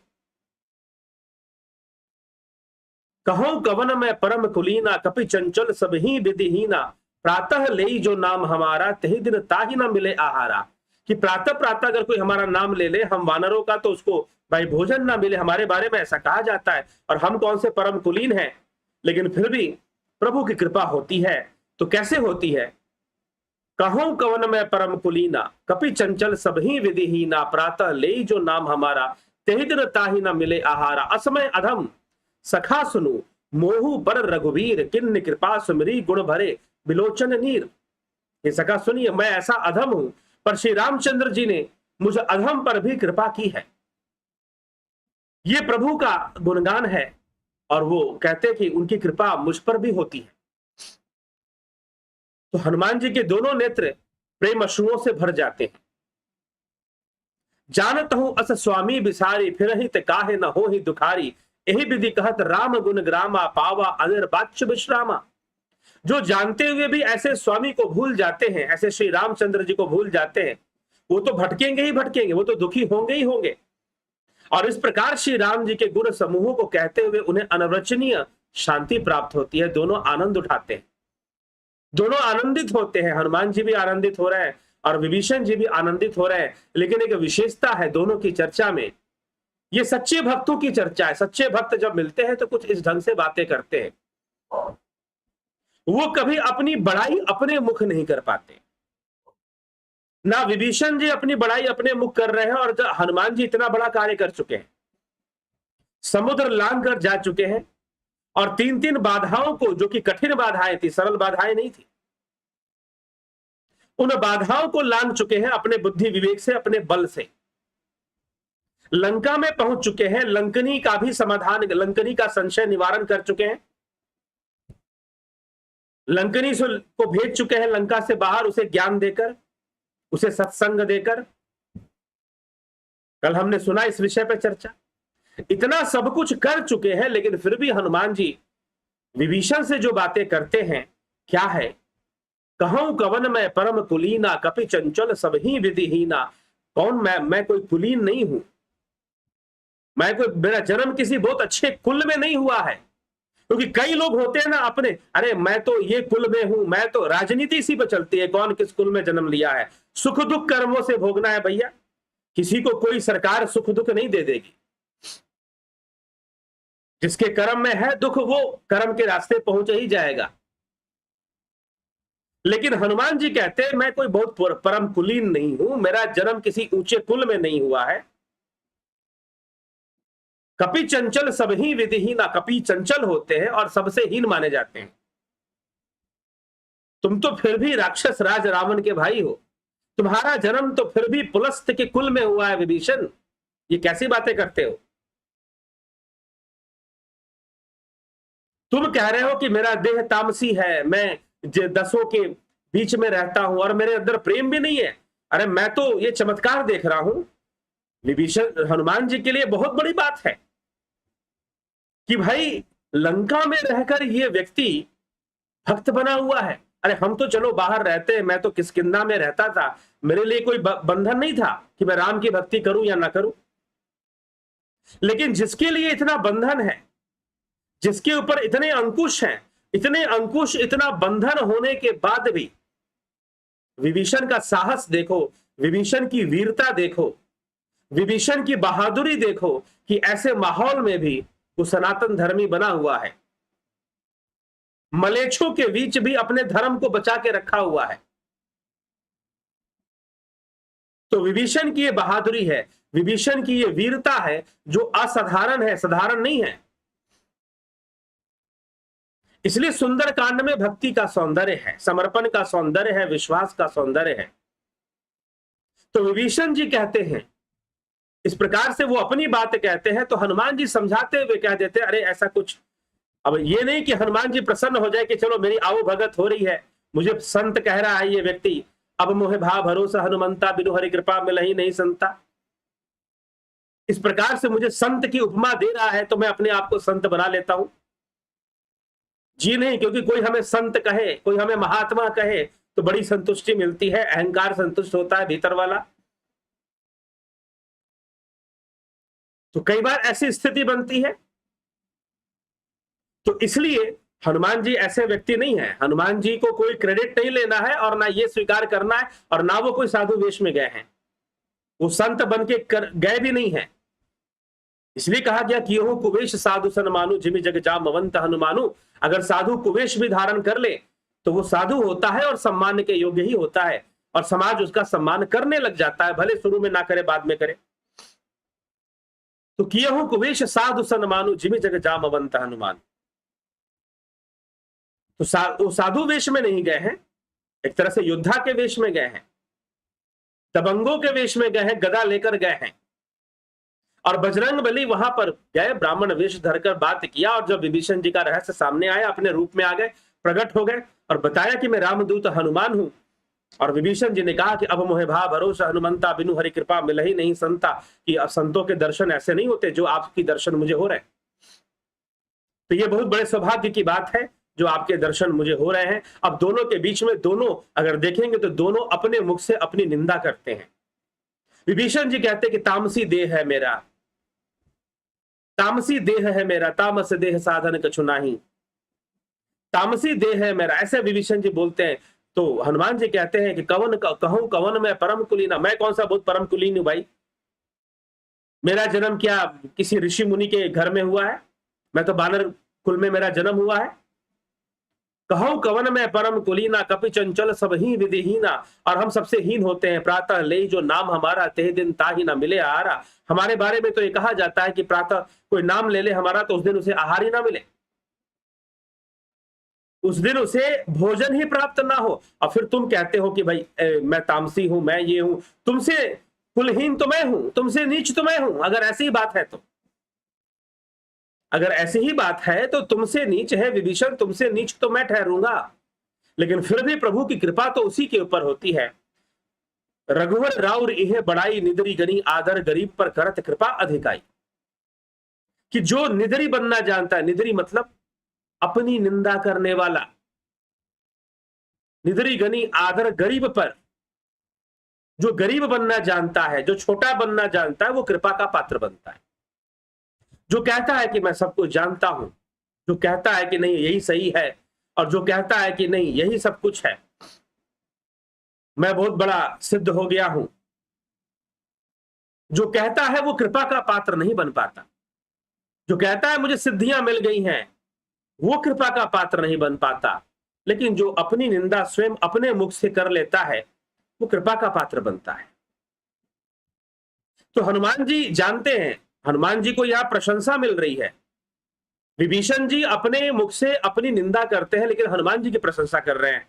कहूं कवन मैं परम कुलीना, कपि चंचल सब ही विधिहीना। प्रातः ले जो नाम हमारा, तही दिन ताही ना मिले आहारा। कि प्रातः प्रातः अगर कोई हमारा नाम ले ले हम वानरों का, तो उसको भाई भोजन ना मिले, हमारे बारे में ऐसा कहा जाता है। और हम कौन से परम कुलीन हैं, लेकिन फिर भी प्रभु की कृपा होती है। तो कैसे होती है? कहूं कवन मैं परम कुलीना, कपि चंचल सब ही विधिहीना। प्रातः ले जो नाम हमारा, तेही दिन ताही ना मिले आहारा। असमय अधम सखा सुनु, मोहु पर रघुवीर। किन्न कृपा सुमरी, गुण भरे बिलोचन नीर। ये सखा सुनिए, मैं ऐसा अधम हूं, पर श्री रामचंद्र जी ने मुझे अधम पर भी कृपा की है। ये प्रभु का गुणगान है, और वो कहते कि उनकी कृपा मुझ पर भी होती है। तो हनुमान जी के दोनों नेत्र प्रेम अश्रुओं से भर जाते हैं। जानत हूं अस स्वामी बिसारी, फिर हित काहे न हो ही दुखारी। यही विधि कहत राम गुण ग्रामा, पावा अनिर्वाच्य विश्रामा। जो जानते हुए भी ऐसे स्वामी को भूल जाते हैं, ऐसे श्री रामचंद्र जी को भूल जाते हैं, वो तो भटकेंगे ही भटकेंगे, वो तो दुखी होंगे ही होंगे। और इस प्रकार श्री राम जी के गुण समूहों को कहते हुए उन्हें अनवरचनीय शांति प्राप्त होती है। दोनों आनंद उठाते हैं, दोनों आनंदित होते हैं। हनुमान जी भी आनंदित हो रहे हैं और विभीषण जी भी आनंदित हो रहे हैं। लेकिन एक विशेषता है दोनों की चर्चा में, ये सच्चे भक्तों की चर्चा है। सच्चे भक्त जब मिलते हैं तो कुछ इस ढंग से बातें करते हैं, वो कभी अपनी बड़ाई अपने मुख नहीं कर पाते। ना विभीषण जी अपनी बड़ाई अपने मुख कर रहे हैं, और हनुमान जी इतना बड़ा कार्य कर चुके हैं, समुद्र लांघ कर जा चुके हैं, और 3-3 बाधाओं को, जो कि कठिन बाधाएं थी, सरल बाधाएं नहीं थी, उन बाधाओं को लांघ चुके हैं अपने बुद्धि विवेक से, अपने बल से। लंका में पहुंच चुके हैं, लंकनी का भी समाधान, लंकनी का संशय निवारण कर चुके हैं, लंकनी को भेज चुके हैं लंका से बाहर, उसे ज्ञान देकर, उसे सत्संग देकर। कल हमने सुना इस विषय पर चर्चा। इतना सब कुछ कर चुके हैं, लेकिन फिर भी हनुमान जी विभीषण से जो बातें करते हैं, क्या है? कहूं कवन मैं परम कुलीना, कपि चंचल सब ही विधिहीना। कौन मैं कोई कुलीन नहीं हूं, मैं कोई, मेरा जन्म किसी बहुत अच्छे कुल में नहीं हुआ है। क्योंकि कई लोग होते हैं ना अपने, अरे मैं तो ये कुल में हूं, मैं तो, राजनीति इसी पर चलती है, कौन किस कुल में जन्म लिया है। सुख दुख कर्मों से भोगना है भैया, किसी को कोई सरकार सुख दुख नहीं दे देगी। जिसके कर्म में है दुख, वो कर्म के रास्ते पहुंच ही जाएगा। लेकिन हनुमान जी कहते हैं मैं कोई बहुत परम कुलीन नहीं हूं, मेरा जन्म किसी ऊंचे कुल में नहीं हुआ है। कपि चंचल सब ही विधिहीना, कपि चंचल होते हैं और सबसे हीन माने जाते हैं। तुम तो फिर भी राक्षस राज रावण के भाई हो, तुम्हारा जन्म तो फिर भी पुलस्त के कुल में हुआ है विभीषण, ये कैसी बातें करते हो? तुम कह रहे हो कि मेरा देह तामसी है, मैं दसों के बीच में रहता हूं और मेरे अंदर प्रेम भी नहीं है। अरे मैं तो ये चमत्कार देख रहा हूं। विभीषण, हनुमान जी के लिए बहुत बड़ी बात है कि भाई लंका में रहकर ये व्यक्ति भक्त बना हुआ है। अरे हम तो चलो बाहर रहते हैं, मैं तो किष्किंधा में रहता था, मेरे लिए कोई बंधन नहीं था कि मैं राम की भक्ति करूं या ना करूं। लेकिन जिसके लिए इतना बंधन है, जिसके ऊपर इतने अंकुश हैं, इतने अंकुश, इतना बंधन होने के बाद भी विभीषण का साहस देखो, विभीषण की वीरता देखो, विभीषण की बहादुरी देखो कि ऐसे माहौल में भी वो सनातन धर्मी बना हुआ है, मलेच्छों के बीच भी अपने धर्म को बचा के रखा हुआ है। तो विभीषण की ये बहादुरी है, विभीषण की ये वीरता है जो असाधारण है, साधारण नहीं है। इसलिए सुंदर कांड में भक्ति का सौंदर्य है, समर्पण का सौंदर्य है, विश्वास का सौंदर्य है। तो विभीषण जी कहते हैं, इस प्रकार से वो अपनी बात कहते हैं, तो हनुमान जी समझाते हुए कह देते हैं, अरे ऐसा कुछ। अब ये नहीं कि हनुमान जी प्रसन्न हो जाए कि चलो मेरी आओ भगत हो रही है, मुझे संत कह रहा है ये व्यक्ति, अब मोहे भाव भरोसा हनुमंता बिनु हरि कृपा मिलहि नहीं संता। इस प्रकार से मुझे संत की उपमा दे रहा है तो मैं अपने आप को संत बना लेता हूं। जी नहीं, क्योंकि कोई हमें संत कहे, कोई हमें महात्मा कहे तो बड़ी संतुष्टि मिलती है, अहंकार संतुष्ट होता है भीतर वाला। तो कई बार ऐसी स्थिति बनती है। तो इसलिए हनुमान जी ऐसे व्यक्ति नहीं है, हनुमान जी को कोई क्रेडिट नहीं लेना है और ना ये स्वीकार करना है, और ना वो कोई साधु वेश में गए हैं, वो संत बन के गए भी नहीं है। इसलिए कहा गया कि यो कुवेश साधु सन मानु जिमि जग जामवंत हनुमानु। अगर साधु कुवेश भी धारण कर ले तो वो साधु होता है और सम्मान के योग्य ही होता है, और समाज उसका सम्मान करने लग जाता है, भले शुरू में ना करे बाद में करे। तो कियहु कुवेश साधु सन मानु जिमि जग जामवंत हनुमान। तो साधु वेश में नहीं गए हैं, एक तरह से योद्धा के वेश में गए हैं, दबंगों के वेश में गए हैं, गदा लेकर गए हैं। और बजरंग बली वहां पर गए, ब्राह्मण वेश धरकर बात किया, और जब विभीषण जी का रहस्य सामने आया, अपने रूप में आ गए, प्रकट हो गए और बताया कि मैं रामदूत हनुमान हूं। और विभीषण जी ने कहा कि अब मोहे भाव भरोसा हनुमंता बिनु हरि कृपा मिलहि नहीं संता, कि संतों के दर्शन ऐसे नहीं होते जो आपकी दर्शन मुझे हो रहे। तो ये बहुत बड़े सौभाग्य की बात है जो आपके दर्शन मुझे हो रहे हैं। अब दोनों के बीच में, दोनों अगर देखेंगे तो दोनों अपने मुख से अपनी निंदा करते हैं। विभीषण जी कहते कि तामसी देह है मेरा, तामसी देह है मेरा, तामस देह साधन कछु नाही, तामसी देह है मेरा, ऐसे विभीषण जी बोलते हैं। तो हनुमान जी कहते हैं कि कवन कहूं कवन मैं परम कुलीना, मैं कौन सा बहुत परम कुलीन हूं भाई, मेरा जन्म क्या किसी ऋषि मुनि के घर में हुआ है, मैं तो बानर कुल में मेरा जन्म हुआ है। कहूं कवन में परम कुलीना, कपि चंचल सब ही विधिहीना, और हम सबसे हीन होते हैं। प्रातः ले जो नाम हमारा, तेह दिन ताही ना मिले आहारा। हमारे बारे में तो ये कहा जाता है कि प्रातः कोई नाम ले ले हमारा तो उस दिन उसे आहार ही ना मिले, उस दिन उसे भोजन ही प्राप्त ना हो। और फिर तुम कहते हो कि भाई मैं तामसी हूं, मैं ये हूं, तुमसे कुलहीन तो मैं हूं, तुमसे नीच तो मैं हूं। अगर ऐसी बात है तो, अगर ऐसी ही बात है तो तुमसे नीच है विभीषण, तुमसे नीच तो मैं ठहरूंगा। लेकिन फिर भी प्रभु की कृपा तो उसी के ऊपर होती है। रघुवर राउर इहे बड़ाई, निदरी गनी आदर गरीब पर करत कृपा अधिकाई। कि जो निदरी बनना जानता है, निदरी मतलब अपनी निंदा करने वाला, निदरी गनी आदर गरीब पर, जो गरीब बनना जानता है, जो छोटा बनना जानता है, वो कृपा का पात्र बनता है। जो कहता है कि मैं सब कुछ जानता हूं, जो कहता है कि नहीं यही सही है, और जो कहता है कि नहीं यही सब कुछ है, मैं बहुत बड़ा सिद्ध हो गया हूं, जो कहता है वो कृपा का पात्र नहीं बन पाता। जो कहता है मुझे सिद्धियां मिल गई हैं, वो कृपा का पात्र नहीं बन पाता। लेकिन जो अपनी निंदा स्वयं अपने मुख से कर लेता है, वो कृपा का पात्र बनता है। तो हनुमान जी जानते हैं, हनुमान जी को यहां प्रशंसा मिल रही है। विभीषण जी अपने मुख से अपनी निंदा करते हैं, लेकिन हनुमान जी की प्रशंसा कर रहे हैं।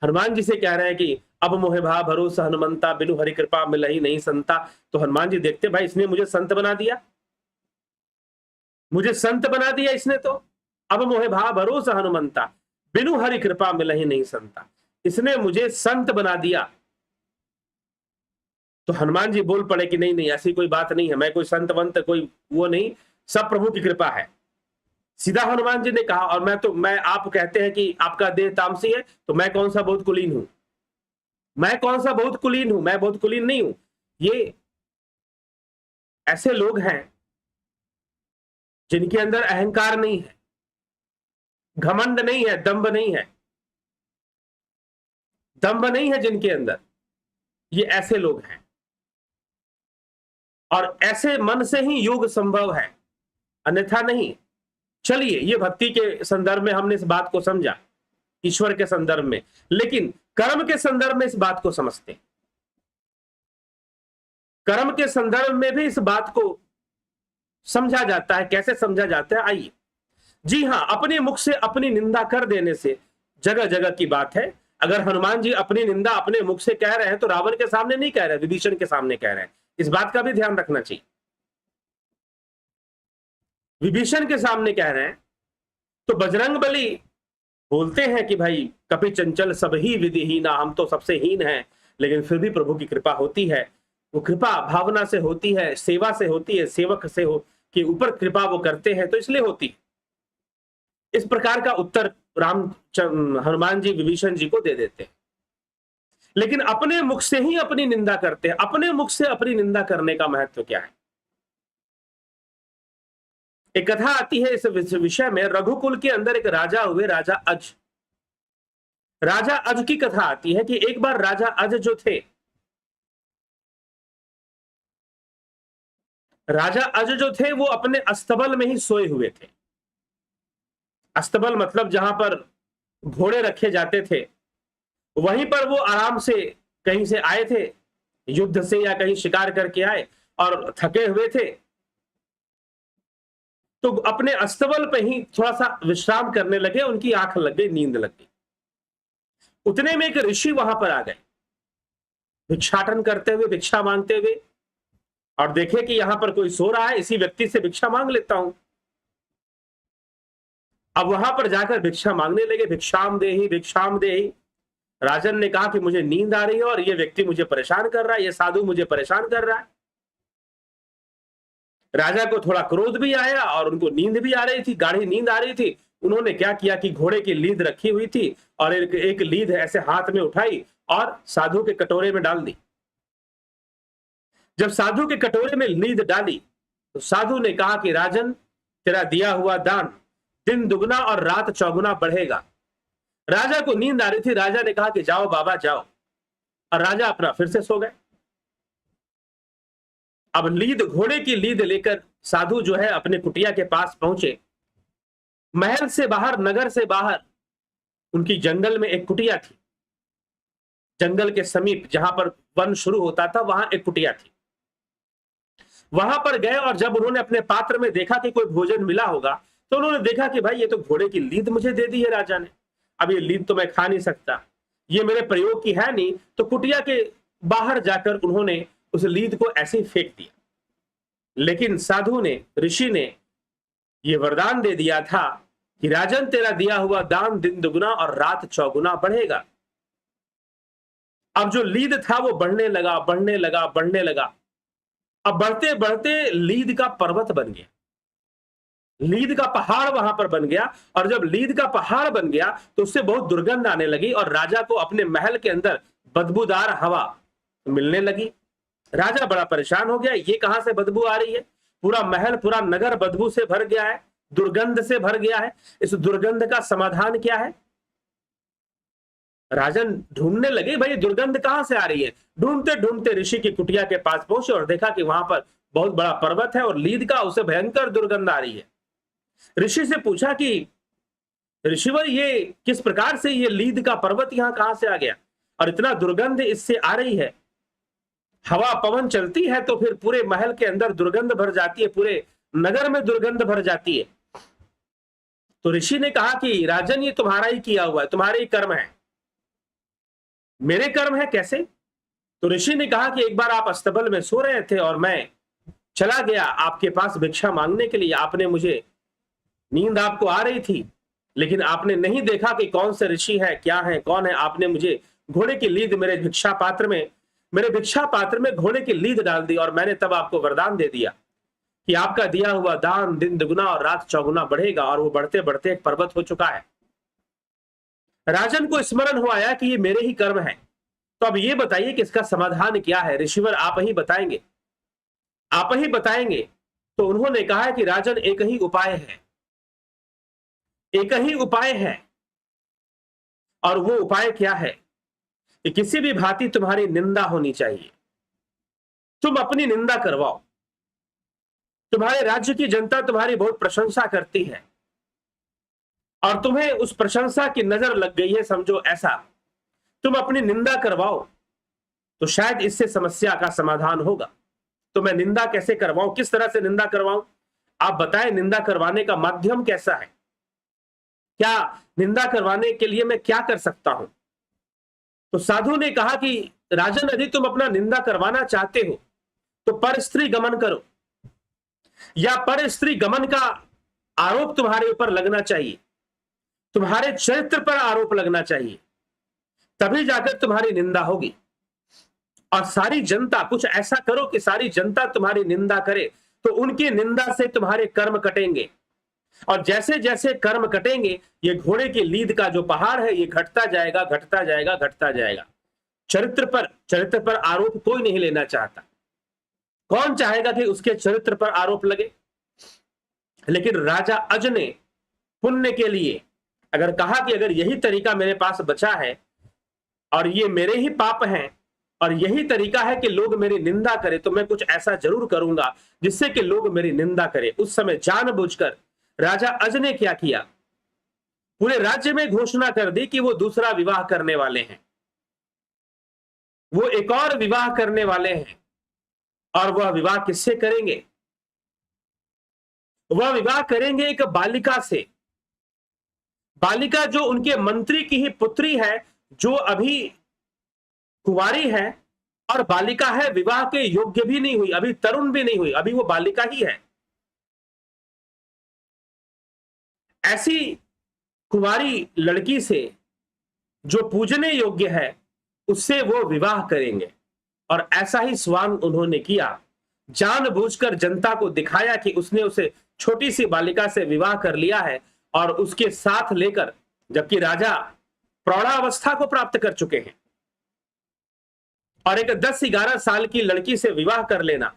हनुमान जी से कह रहे हैं कि अब मोहे भा भरोसा हनुमंता बिनु हरि कृपा मिलहि नहीं संता। तो हनुमान जी देखते भाई इसने मुझे संत बना दिया, मुझे संत बना दिया इसने। तो अब मोहे भा भरोसा हनुमंता बिनु हरि कृपा मिलहि नहीं संता, इसने मुझे संत बना दिया। तो हनुमान जी बोल पड़े कि नहीं नहीं ऐसी कोई बात नहीं है, मैं कोई संत वंत कोई वो नहीं, सब प्रभु की कृपा है। सीधा हनुमान जी ने कहा, और मैं आप कहते हैं कि आपका देह तामसी है, तो मैं कौन सा बहुत कुलीन हूं, मैं कौन सा बहुत कुलीन हूं, मैं बहुत कुलीन नहीं हूं। ये ऐसे लोग हैं जिनके अंदर अहंकार नहीं है, घमंड नहीं है, दंभ नहीं है, दंभ नहीं है जिनके अंदर, ये ऐसे लोग हैं। और ऐसे मन से ही योग संभव है, अन्यथा नहीं। चलिए, ये भक्ति के संदर्भ में हमने इस बात को समझा, ईश्वर के संदर्भ में, लेकिन कर्म के संदर्भ में इस बात को समझते हैं। कर्म के संदर्भ में भी इस बात को समझा जाता है। कैसे समझा जाता है, आइए। जी हां, अपने मुख से अपनी निंदा कर देने से जगह जगह की बात है। अगर हनुमान जी अपनी निंदा अपने मुख से कह रहे हैं तो रावण के सामने नहीं कह रहे, विभीषण के सामने कह रहे हैं। इस बात का भी ध्यान रखना चाहिए। विभीषण के सामने कह रहे हैं तो बजरंग बली बोलते हैं कि भाई कपि चंचल सब ही विधिहीना, हम तो सबसे हीन हैं, लेकिन फिर भी प्रभु की कृपा होती है। वो कृपा भावना से होती है, सेवा से होती है, सेवक से हो के ऊपर कृपा वो करते हैं, तो इसलिए होती है। इस प्रकार का उत्तर हनुमान जी विभीषण जी को दे देते हैं। लेकिन अपने मुख से ही अपनी निंदा करते हैं। अपने मुख से अपनी निंदा करने का महत्व क्या है? एक कथा आती है इस विषय में। रघुकुल के अंदर एक राजा हुए, राजा अज। राजा अज की कथा आती है कि एक बार राजा अज जो थे, राजा अज जो थे वो अपने अस्तबल में ही सोए हुए थे। अस्तबल मतलब जहां पर घोड़े रखे जाते थे, वहीं पर वो आराम से कहीं से आए थे, युद्ध से या कहीं शिकार करके आए और थके हुए थे, तो अपने अस्तबल पे ही थोड़ा सा विश्राम करने लगे। उनकी आंख लग गई, नींद लग गई। उतने में एक ऋषि वहां पर आ गए, भिक्षाटन करते हुए, भिक्षा मांगते हुए, और देखे कि यहां पर कोई सो रहा है, इसी व्यक्ति से भिक्षा मांग लेता हूं। अब वहां पर जाकर भिक्षा मांगने लगे। भिक्षाम देहि, भिक्षाम देहि। राजन ने कहा कि मुझे नींद आ रही है और ये व्यक्ति मुझे परेशान कर रहा है, ये साधु मुझे परेशान कर रहा है। राजा को थोड़ा क्रोध भी आया और उनको नींद भी आ रही थी, गाढ़ी नींद आ रही थी। उन्होंने क्या किया कि घोड़े की लीद रखी हुई थी और एक लीद ऐसे हाथ में उठाई और साधु के कटोरे में डाल दी। जब साधु के कटोरे में लीद डाली तो साधु ने कहा कि राजन, तेरा दिया हुआ दान दिन दुगना और रात चौगुना बढ़ेगा। राजा को नींद आ रही थी। राजा ने कहा कि जाओ बाबा जाओ, और राजा अपना फिर से सो गए। अब लीद, घोड़े की लीद लेकर साधु जो है अपने कुटिया के पास पहुंचे। महल से बाहर, नगर से बाहर उनकी जंगल में एक कुटिया थी। जंगल के समीप जहां पर वन शुरू होता था, वहां एक कुटिया थी। वहां पर गए और जब उन्होंने अपने पात्र में देखा कि कोई भोजन मिला होगा, तो उन्होंने देखा कि भाई ये तो घोड़े की लीद मुझे दे दी है राजा ने। अब ये लीद तो मैं खा नहीं सकता, ये मेरे प्रयोग की है नहीं। तो कुटिया के बाहर जाकर उन्होंने उस लीद को ऐसे ही फेंक दिया। लेकिन साधु ने, ऋषि ने ये वरदान दे दिया था कि राजन, तेरा दिया हुआ दान दिन दुगुना और रात चौगुना बढ़ेगा। अब जो लीद था वो बढ़ने लगा, बढ़ने लगा, बढ़ने लगा। अब बढ़ते बढ़ते लीद का पर्वत बन गया, लीद का पहाड़ वहां पर बन गया। और जब लीद का पहाड़ बन गया तो उससे बहुत दुर्गंध आने लगी और राजा को अपने महल के अंदर बदबूदार हवा मिलने लगी। राजा बड़ा परेशान हो गया, ये कहां से बदबू आ रही है? पूरा महल, पूरा नगर बदबू से भर गया है, दुर्गंध से भर गया है। इस दुर्गंध का समाधान क्या है? राजन ढूंढने लगे, भाई दुर्गंध कहां से आ रही है। ढूंढते ढूंढते ऋषि की कुटिया के पास पहुंचे और देखा कि वहां पर बहुत बड़ा पर्वत है और लीद का, उसे भयंकर दुर्गंध आ रही है। ऋषि से पूछा कि ऋषिवर, ये किस प्रकार से ये लीद का पर्वत यहां कहां से आ गया और इतना दुर्गंध इससे आ रही है? हवा पवन चलती है तो फिर पूरे महल के अंदर दुर्गंध भर जाती है, पूरे नगर में दुर्गंध भर जाती है। तो ऋषि ने कहा कि राजन, ये तुम्हारा ही किया हुआ है, तुम्हारे ही कर्म है। मेरे कर्म है कैसे? तो ऋषि ने कहा कि एक बार आप अस्तबल में सो रहे थे और मैं चला गया आपके पास भिक्षा मांगने के लिए। आपने मुझे, नींद आपको आ रही थी, लेकिन आपने नहीं देखा कि कौन से ऋषि है, क्या है, कौन है। आपने मुझे घोड़े की लीद मेरे भिक्षा पात्र में घोड़े की लीद डाल दी और मैंने तब आपको वरदान दे दिया कि आपका दिया हुआ दान दिन दुगुना और रात चौगुना बढ़ेगा। और वो बढ़ते बढ़ते एक पर्वत हो चुका है। राजन को स्मरण हो आया कि ये मेरे ही कर्म है। तो अब ये बताइए कि इसका समाधान क्या है? ऋषिवर, आप ही बताएंगे, आप ही बताएंगे। तो उन्होंने कहा कि राजन, एक ही उपाय है, एक ही उपाय है। और वो उपाय क्या है कि किसी भी भांति तुम्हारी निंदा होनी चाहिए। तुम अपनी निंदा करवाओ। तुम्हारे राज्य की जनता तुम्हारी बहुत प्रशंसा करती है और तुम्हें उस प्रशंसा की नजर लग गई है, समझो ऐसा। तुम अपनी निंदा करवाओ तो शायद इससे समस्या का समाधान होगा। तो मैं निंदा कैसे करवाऊं, किस तरह से निंदा करवाऊं? आप बताएं, निंदा करवाने का माध्यम कैसा है? क्या निंदा करवाने के लिए मैं क्या कर सकता हूं? तो साधु ने कहा कि राजन, यदि तुम अपना निंदा करवाना चाहते हो तो पर स्त्री गमन करो, या पर स्त्री गमन का आरोप तुम्हारे ऊपर लगना चाहिए, तुम्हारे चरित्र पर आरोप लगना चाहिए, तभी जाकर तुम्हारी निंदा होगी। और सारी जनता, कुछ ऐसा करो कि सारी जनता तुम्हारी निंदा करे, तो उनकी निंदा से तुम्हारे कर्म कटेंगे, और जैसे जैसे कर्म कटेंगे ये घोड़े की लीद का जो पहाड़ है ये घटता जाएगा, घटता जाएगा, घटता जाएगा। चरित्र पर आरोप कोई नहीं लेना चाहता। कौन चाहेगा कि उसके चरित्र पर आरोप लगे? लेकिन राजा अज ने पुण्य के लिए अगर कहा कि अगर यही तरीका मेरे पास बचा है और ये मेरे ही पाप हैं और यही तरीका है कि लोग मेरी निंदा करें, तो मैं कुछ ऐसा जरूर करूंगा जिससे कि लोग मेरी निंदा करें। उस समय जानबूझकर राजा अज ने क्या किया, पूरे राज्य में घोषणा कर दी कि वो दूसरा विवाह करने वाले हैं, वो एक और विवाह करने वाले हैं। और वह विवाह किससे करेंगे? वह विवाह करेंगे एक बालिका से। बालिका जो उनके मंत्री की ही पुत्री है, जो अभी कुंवारी है, और बालिका है, विवाह के योग्य भी नहीं हुई, अभी तरुण भी नहीं हुई, अभी वो बालिका ही है। ऐसी कुंवारी लड़की से जो पूजने योग्य है उससे वो विवाह करेंगे। और ऐसा ही स्वांग उन्होंने किया, जानबूझकर जनता को दिखाया कि उसने उसे छोटी सी बालिका से विवाह कर लिया है और उसके साथ लेकर, जबकि राजा प्रौढ़ावस्था को प्राप्त कर चुके हैं, और एक 10-11 साल की लड़की से विवाह कर लेना,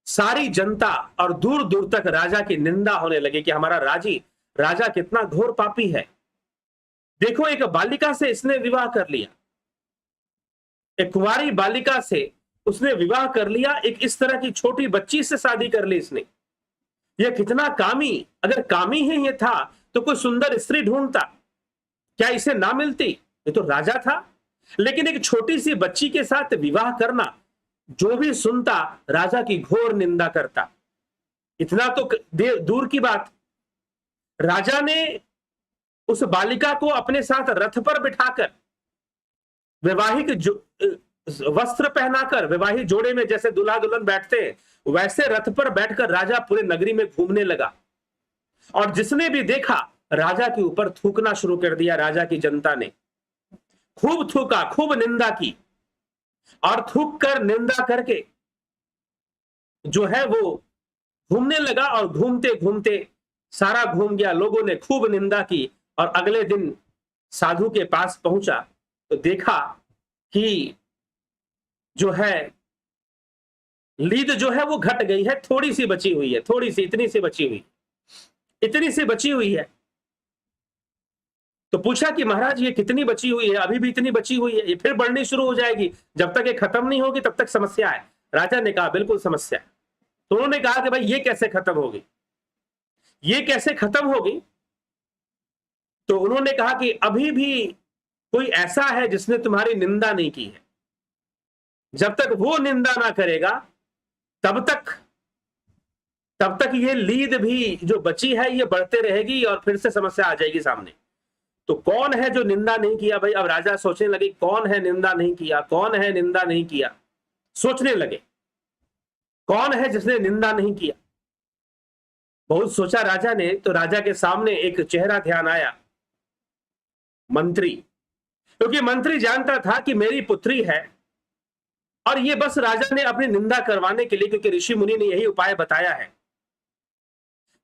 सारी जनता और दूर दूर तक राजा की निंदा होने लगी कि हमारा राजा कितना घोर पापी है। देखो, एक बालिका से इसने विवाह कर लिया, एक कुंवारी बालिका से उसने विवाह कर लिया, एक इस तरह की छोटी बच्ची से शादी कर ली इसने। यह कितना कामी, अगर कामी ही ये था तो कोई सुंदर स्त्री ढूंढता, क्या इसे ना मिलती? ये तो राजा था। लेकिन एक छोटी सी बच्ची के साथ विवाह करना, जो भी सुनता राजा की घोर निंदा करता। इतना तो दूर की बात, राजा ने उस बालिका को अपने साथ रथ पर बिठाकर, वैवाहिक वस्त्र पहनाकर, वैवाहिक जोड़े में जैसे दूल्हा दुल्हन बैठते हैं वैसे रथ पर बैठकर राजा पूरे नगरी में घूमने लगा। और जिसने भी देखा राजा के ऊपर थूकना शुरू कर दिया। राजा की जनता ने खूब थूका, खूब निंदा की, और थूक कर निंदा करके जो है वो घूमने लगा, और घूमते घूमते सारा घूम गया। लोगों ने खूब निंदा की, और अगले दिन साधु के पास पहुंचा तो देखा कि जो है लीद जो है वो घट गई है, थोड़ी सी बची हुई है, थोड़ी सी, इतनी सी बची हुई है। तो पूछा कि महाराज ये कितनी बची हुई है? अभी भी इतनी बची हुई है, ये फिर बढ़नी शुरू हो जाएगी, जब तक ये खत्म नहीं होगी तब तक समस्या है। राजा ने कहा बिल्कुल समस्या है। तो उन्होंने कहा कि भाई ये कैसे खत्म होगी, ये कैसे खत्म होगी? तो उन्होंने कहा कि अभी भी कोई ऐसा है जिसने तुम्हारी निंदा नहीं की है, जब तक वो निंदा ना करेगा तब तक ये लीद भी जो बची है ये बढ़ते रहेगी और फिर से समस्या आ जाएगी सामने। तो कौन है जो निंदा नहीं किया? भाई अब राजा सोचने लगे कौन है निंदा नहीं किया, कौन है निंदा नहीं किया, सोचने लगे कौन है जिसने निंदा नहीं किया। बहुत सोचा राजा ने, तो राजा के सामने एक चेहरा ध्यान आया, मंत्री। क्योंकि मंत्री जानता था कि मेरी पुत्री है, और ये बस राजा ने अपनी निंदा करवाने के लिए, क्योंकि ऋषि मुनि ने यही उपाय बताया है,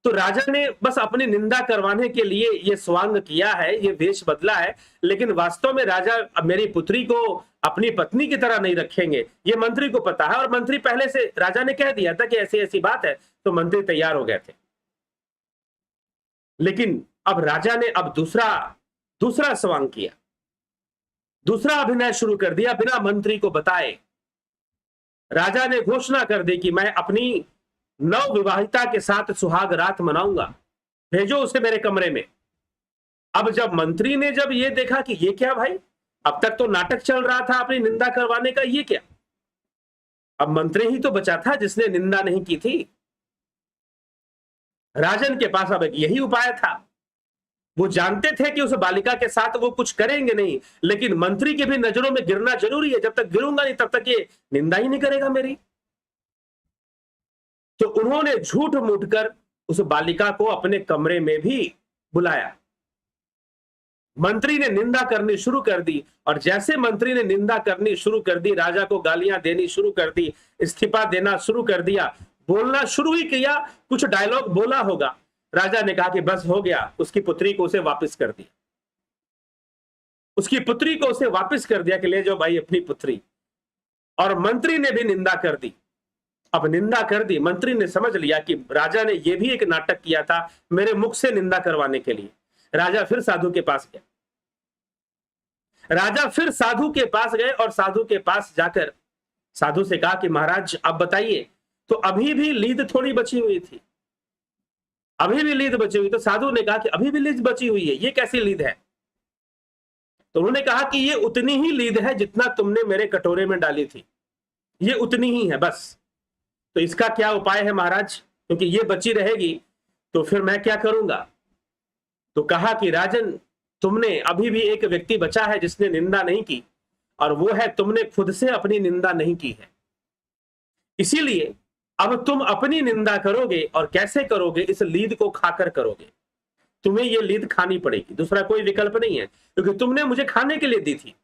तो राजा ने बस अपनी निंदा करवाने के लिए ये स्वांग किया है, ये वेश बदला है। लेकिन वास्तव में राजा मेरी पुत्री को अपनी पत्नी की तरह नहीं रखेंगे, ये मंत्री को पता है। और मंत्री पहले से राजा ने कह दिया था कि ऐसी ऐसी बात है, तो मंत्री तैयार हो गए थे। लेकिन अब राजा ने अब दूसरा स्वांग किया, दूसरा अभिनय शुरू कर दिया बिना मंत्री को बताए। राजा ने घोषणा कर दी कि मैं अपनी नव विवाहिता के साथ सुहाग रात मनाऊंगा, भेजो उसे मेरे कमरे में। अब जब मंत्री ने जब ये देखा कि ये क्या भाई, अब तक तो नाटक चल रहा था अपनी निंदा करवाने का, ये क्या? अब मंत्री ही तो बचा था जिसने निंदा नहीं की थी। राजन के पास अब एक यही उपाय था। वो जानते थे कि उस बालिका के साथ वो कुछ करेंगे नहीं, लेकिन मंत्री की भी नजरों में गिरना जरूरी है। जब तक गिरूंगा नहीं तब तक ये निंदा ही नहीं करेगा मेरी। तो उन्होंने झूठ मूठ कर उस बालिका को अपने कमरे में भी बुलाया। मंत्री ने निंदा करनी शुरू कर दी, और जैसे मंत्री ने निंदा करनी शुरू कर दी, राजा को गालियां देनी शुरू कर दी, इस्तीफा देना शुरू कर दिया, बोलना शुरू ही किया। कुछ डायलॉग बोला होगा, राजा ने कहा कि बस हो गया, उसकी पुत्री को उसे वापस कर दिया। उसकी पुत्री को उसे वापस कर दिया कि ले जाओ भाई अपनी पुत्री। और मंत्री ने भी निंदा कर दी। अब निंदा कर दी, मंत्री ने समझ लिया कि राजा ने यह भी एक नाटक किया था मेरे मुख से निंदा करवाने के लिए। राजा फिर साधु के पास गए। राजा फिर साधु के पास गए और साधु के पास जाकर साधु से कहा कि महाराज आप बताइए। तो अभी भी लीद थोड़ी बची हुई थी, अभी भी लीद बची हुई। तो साधु ने कहा कि अभी भी लीद बची हुई है, ये कैसी लीद है? तो उन्होंने कहा कि ये उतनी ही लीद है जितना तुमने मेरे कटोरे में डाली थी, ये उतनी ही है बस। तो इसका क्या उपाय है महाराज, क्योंकि ये बची रहेगी तो फिर मैं क्या करूंगा? तो कहा कि राजन, तुमने अभी भी एक व्यक्ति बचा है जिसने निंदा नहीं की, और वो है तुमने खुद से अपनी निंदा नहीं की है। इसीलिए अब तुम अपनी निंदा करोगे, और कैसे करोगे? इस लीद को खाकर करोगे। तुम्हें ये लीद खानी पड़ेगी, दूसरा कोई विकल्प नहीं है, क्योंकि तुमने मुझे खाने के लिए दी थी,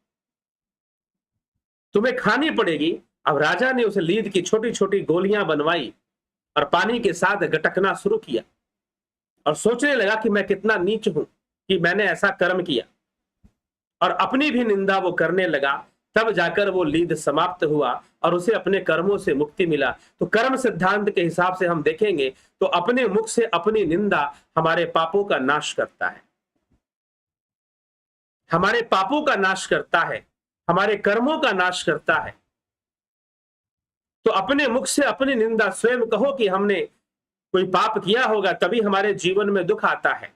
तुम्हें खानी पड़ेगी। अब राजा ने उस लीद की छोटी छोटी गोलियां बनवाई और पानी के साथ गटकना शुरू किया, और सोचने लगा कि मैं कितना नीच हूं कि मैंने ऐसा कर्म किया, और अपनी भी निंदा वो करने लगा। तब जाकर वो लीद समाप्त हुआ और उसे अपने कर्मों से मुक्ति मिला। तो कर्म सिद्धांत के हिसाब से हम देखेंगे तो अपने मुख से अपनी निंदा हमारे पापों का नाश करता है, हमारे पापों का नाश करता है, हमारे कर्मों का नाश करता है। तो अपने मुख से अपनी निंदा स्वयं कहो कि हमने कोई पाप किया होगा तभी हमारे जीवन में दुख आता है,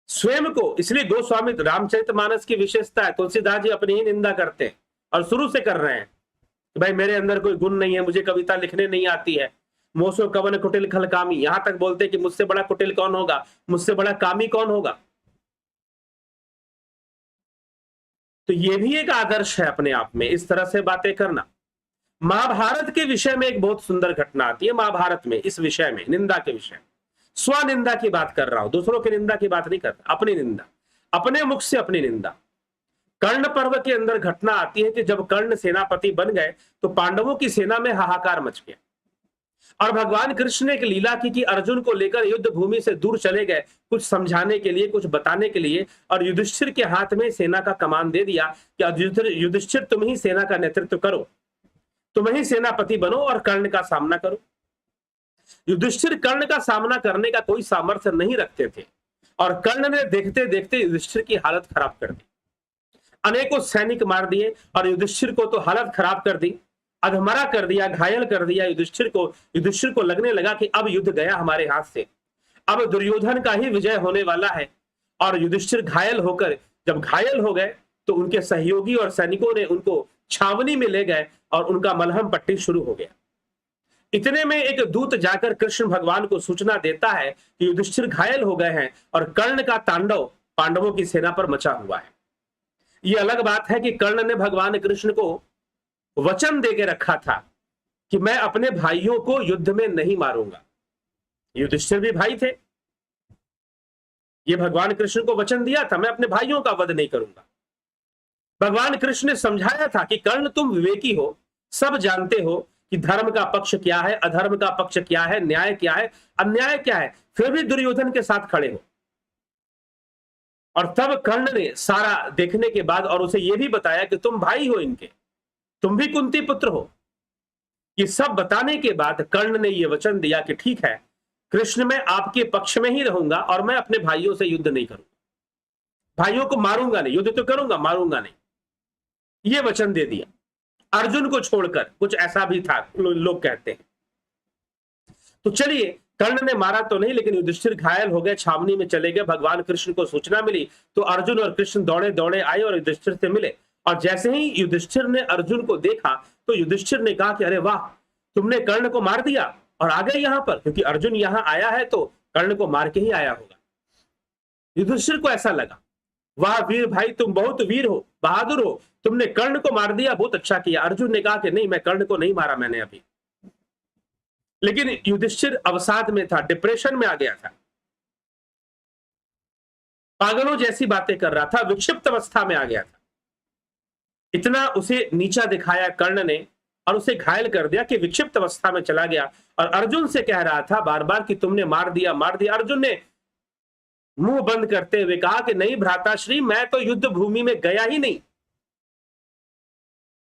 स्वयं को। इसलिए गोस्वामी रामचरितमानस की विशेषता है, तुलसीदास जी अपनी ही निंदा करते हैं और शुरू से कर रहे हैं कि भाई मेरे अंदर कोई गुण नहीं है, मुझे कविता लिखने नहीं आती है, मोसो कवन कुटिल खल कामी। यहां तक बोलते हैं कि मुझसे बड़ा कुटिल कौन होगा, मुझसे बड़ा कामी कौन होगा। तो ये भी एक आदर्श है अपने आप में, इस तरह से बातें करना। महाभारत के विषय में एक बहुत सुंदर घटना आती है। महाभारत में इस विषय में, निंदा के विषय में, स्वनिंदा की बात कर रहा हूं, दूसरों की निंदा की बात नहीं कर रहा, अपनी निंदा, अपने मुख से अपनी निंदा। कर्ण पर्व के अंदर घटना आती है कि जब कर्ण सेनापति बन गए तो पांडवों की सेना में हाहाकार मच गया, और भगवान कृष्ण ने एक लीला की कि अर्जुन को लेकर युद्ध भूमि से दूर चले गए कुछ समझाने के लिए, कुछ बताने के लिए, और युधिष्ठिर के हाथ में सेना का कमान दे दिया कि युधिष्ठिर तुम ही सेना का नेतृत्व करो, तुम ही सेनापति बनो और कर्ण का सामना करो। युधिष्ठिर कर्ण का सामना करने का कोई सामर्थ्य नहीं रखते थे, और कर्ण ने देखते देखते युधिष्ठिर की हालत खराब कर दी, अनेकों सैनिक मार दिए और युधिष्ठिर को तो हालत खराब कर दी, अधमरा कर दिया, घायल कर दिया युधिष्ठिर को। युधिष्ठिर को लगने लगा कि अब युद्ध गया हमारे हाथ से, अब दुर्योधन का ही विजय होने वाला है। और युधिष्ठिर घायल होकर, जब घायल हो गए तो उनके सहयोगी और सैनिकों ने उनको छावनी में ले गए और उनका मलहम पट्टी शुरू हो गया। इतने में एक दूत जाकर कृष्ण भगवान को सूचना देता है कि युधिष्ठिर घायल हो गए हैं और कर्ण का तांडव पांडवों की सेना पर मचा हुआ है। यह अलग बात है कि कर्ण ने भगवान कृष्ण को वचन देके रखा था कि मैं अपने भाइयों को युद्ध में नहीं मारूंगा। युधिष्ठिर भी भाई थे, ये भगवान कृष्ण को वचन दिया था मैं अपने भाइयों का वध नहीं करूंगा। भगवान कृष्ण ने समझाया था कि कर्ण तुम विवेकी हो, सब जानते हो कि धर्म का पक्ष क्या है, अधर्म का पक्ष क्या है, न्याय क्या है, अन्याय क्या है, फिर भी दुर्योधन के साथ खड़े हो। और तब कर्ण ने सारा देखने के बाद और उसे यह भी बताया कि तुम भाई हो इनके, तुम भी कुंती पुत्र हो। ये सब बताने के बाद कर्ण ने यह वचन दिया कि ठीक है कृष्ण, मैं आपके पक्ष में ही रहूंगा और मैं अपने भाइयों से युद्ध नहीं करूंगा, भाइयों को मारूंगा नहीं, युद्ध तो करूंगा मारूंगा नहीं, ये वचन दे दिया। अर्जुन को छोड़कर, कुछ ऐसा भी था लोग कहते हैं। तो चलिए, कर्ण ने मारा तो नहीं, लेकिन युधिष्ठिर घायल हो गए, छावनी में चले गए। भगवान कृष्ण को सूचना मिली तो अर्जुन और कृष्ण दौड़े दौड़े आए और युधिष्ठिर से मिले और जैसे ही युधिष्ठिर ने अर्जुन को देखा तो युधिष्ठिर ने कहा कि अरे वाह, तुमने कर्ण को मार दिया और आ गए यहां पर, क्योंकि अर्जुन यहां आया है तो कर्ण को मार के ही आया होगा। युधिष्ठिर को ऐसा लगा, वाह वीर भाई, तुम बहुत वीर हो, बहादुर हो, तुमने कर्ण को मार दिया, बहुत अच्छा किया। अर्जुन ने कहा कि नहीं, मैं कर्ण को नहीं मारा मैंने अभी। लेकिन युधिष्ठिर अवसाद में था, डिप्रेशन में आ गया था, पागलों जैसी बातें कर रहा था, विक्षिप्त अवस्था में आ गया था। इतना उसे नीचा दिखाया कर्ण ने और उसे घायल कर दिया कि विक्षिप्त अवस्था में चला गया और अर्जुन से कह रहा था बार बार कि तुमने मार दिया मार दिया। अर्जुन ने मुंह बंद करते हुए कहा कि नहीं भ्राताश्री, मैं तो युद्ध भूमि में गया ही नहीं।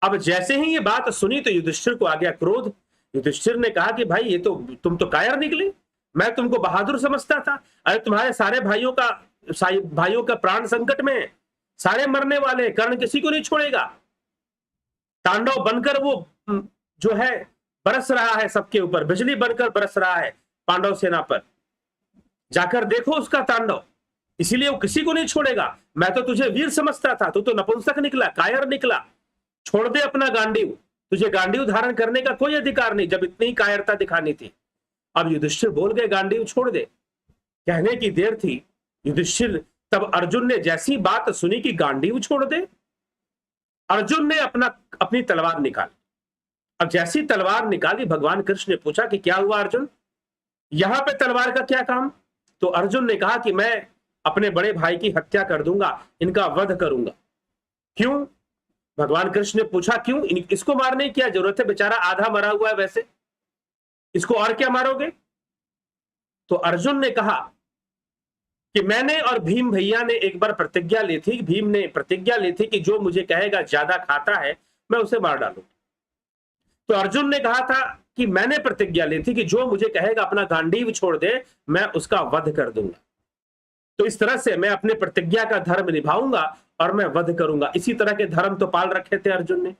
अब जैसे ही ये बात सुनी तो युधिष्ठिर को आ गया क्रोध। युधिष्ठिर ने कहा कि भाई ये तो तुम तो कायर निकले, मैं तुमको बहादुर समझता था। अरे तुम्हारे सारे भाइयों का प्राण संकट में है, सारे मरने वाले, कर्ण किसी को नहीं छोड़ेगा। तांडव बनकर वो जो है बरस रहा है सबके ऊपर, बिजली बनकर बरस रहा है पांडव सेना पर, जाकर देखो उसका तांडव, इसीलिए वो किसी को नहीं छोड़ेगा। मैं तो तुझे वीर समझता था, तू तो नपुंसक निकला, कायर निकला। छोड़ दे अपना गांडीव, तुझे गांडीव धारण करने का कोई अधिकार नहीं, जब इतनी कायरता दिखानी थी। अब युधिष्ठिर बोल गए गांडीव छोड़ दे, कहने की देर थी। युधिष्ठिर तब अर्जुन ने जैसी बात सुनी कि गांडीव छोड़ दे, अर्जुन ने अपनी तलवार निकाली। अब जैसी तलवार निकाली, भगवान कृष्ण ने पूछा कि क्या हुआ अर्जुन, यहां पे तलवार का क्या काम? तो अर्जुन ने कहा कि मैं अपने बड़े भाई की हत्या कर दूंगा, इनका वध करूंगा। क्यों? भगवान कृष्ण ने पूछा क्यों? इसको मारने की क्या जरूरत है, बेचारा आधा मरा हुआ है वैसे, इसको और क्या मारोगे? तो अर्जुन ने कहा कि मैंने और भीम भैया ने एक बार प्रतिज्ञा ली थी, भीम ने प्रतिज्ञा ली थी कि जो मुझे कहेगा ज्यादा खाता है मैं उसे मार डालूंगा। तो अर्जुन ने कहा था कि मैंने प्रतिज्ञा ली थी कि जो मुझे कहेगा अपना गांडीव छोड़ दे, मैं उसका वध कर दूंगा। तो इस तरह से मैं अपने प्रतिज्ञा का धर्म निभाऊंगा और मैं वध करूंगा। इसी तरह के धर्म तो पाल रखे थे अर्जुन ने,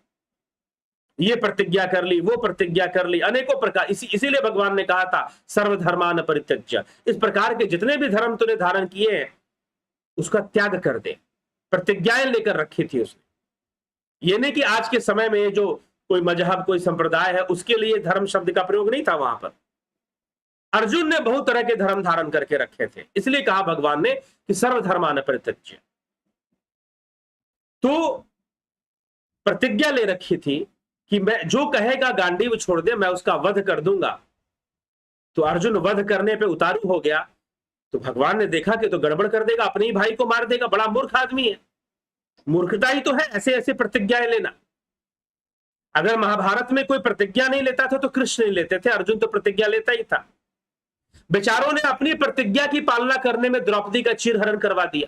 ये प्रतिज्ञा कर ली, वो प्रतिज्ञा कर ली, अनेकों प्रकार। इसीलिए भगवान ने कहा था सर्वधर्मान परित्यज्य, इस प्रकार के जितने भी धर्म तूने धारण किए हैं उसका त्याग कर दे। प्रतिज्ञाएं लेकर रखी थी उसने। ये नहीं कि आज के समय में जो कोई मजहब कोई संप्रदाय है उसके लिए धर्म शब्द का प्रयोग नहीं था वहां पर। अर्जुन ने बहुत तरह के धर्म धारण करके रखे थे, इसलिए कहा भगवान ने कि सर्वधर्मान परित्यज्य। तो प्रतिज्ञा ले रखी थी कि मैं जो कहेगा गांडीव छोड़ दे मैं उसका वध कर दूंगा। तो अर्जुन वध करने पे उतारू हो गया। तो भगवान ने देखा कि तो गड़बड़ कर देगा, अपने ही भाई को मार देगा, बड़ा मूर्ख आदमी है। मूर्खता ही तो है ऐसे ऐसे प्रतिज्ञाएं लेना। अगर महाभारत में कोई प्रतिज्ञा नहीं लेता था तो कृष्ण नहीं लेते थे, अर्जुन तो प्रतिज्ञा लेता ही था। बेचारों ने अपनी प्रतिज्ञा की पालना करने में द्रौपदी का चीरहरण करवा दिया।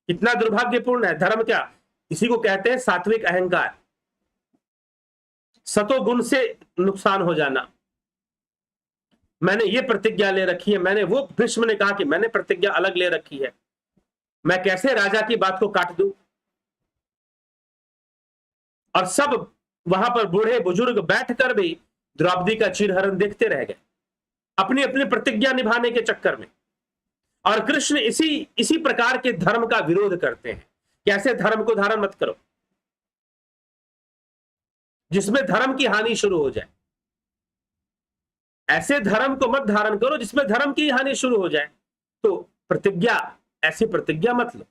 कितना दुर्भाग्यपूर्ण है। धर्म क्या, इसी को कहते हैं सात्विक अहंकार, सतोगुण से नुकसान हो जाना। मैंने ये प्रतिज्ञा ले रखी है, मैंने वो, भीष्म ने कहा कि मैंने प्रतिज्ञा अलग ले रखी है, मैं कैसे राजा की बात को काट दूं। और सब वहां पर बूढ़े बुजुर्ग बैठकर भी द्रौपदी का चीरहरण देखते रह गए अपनी अपनी प्रतिज्ञा निभाने के चक्कर में। और कृष्ण इसी प्रकार के धर्म का विरोध करते हैं कि ऐसे धर्म को धारण मत करो जिसमें धर्म की हानि शुरू हो जाए। ऐसे धर्म को मत धारण करो जिसमें धर्म की हानि शुरू हो जाए। तो प्रतिज्ञा, ऐसी प्रतिज्ञा मत लो।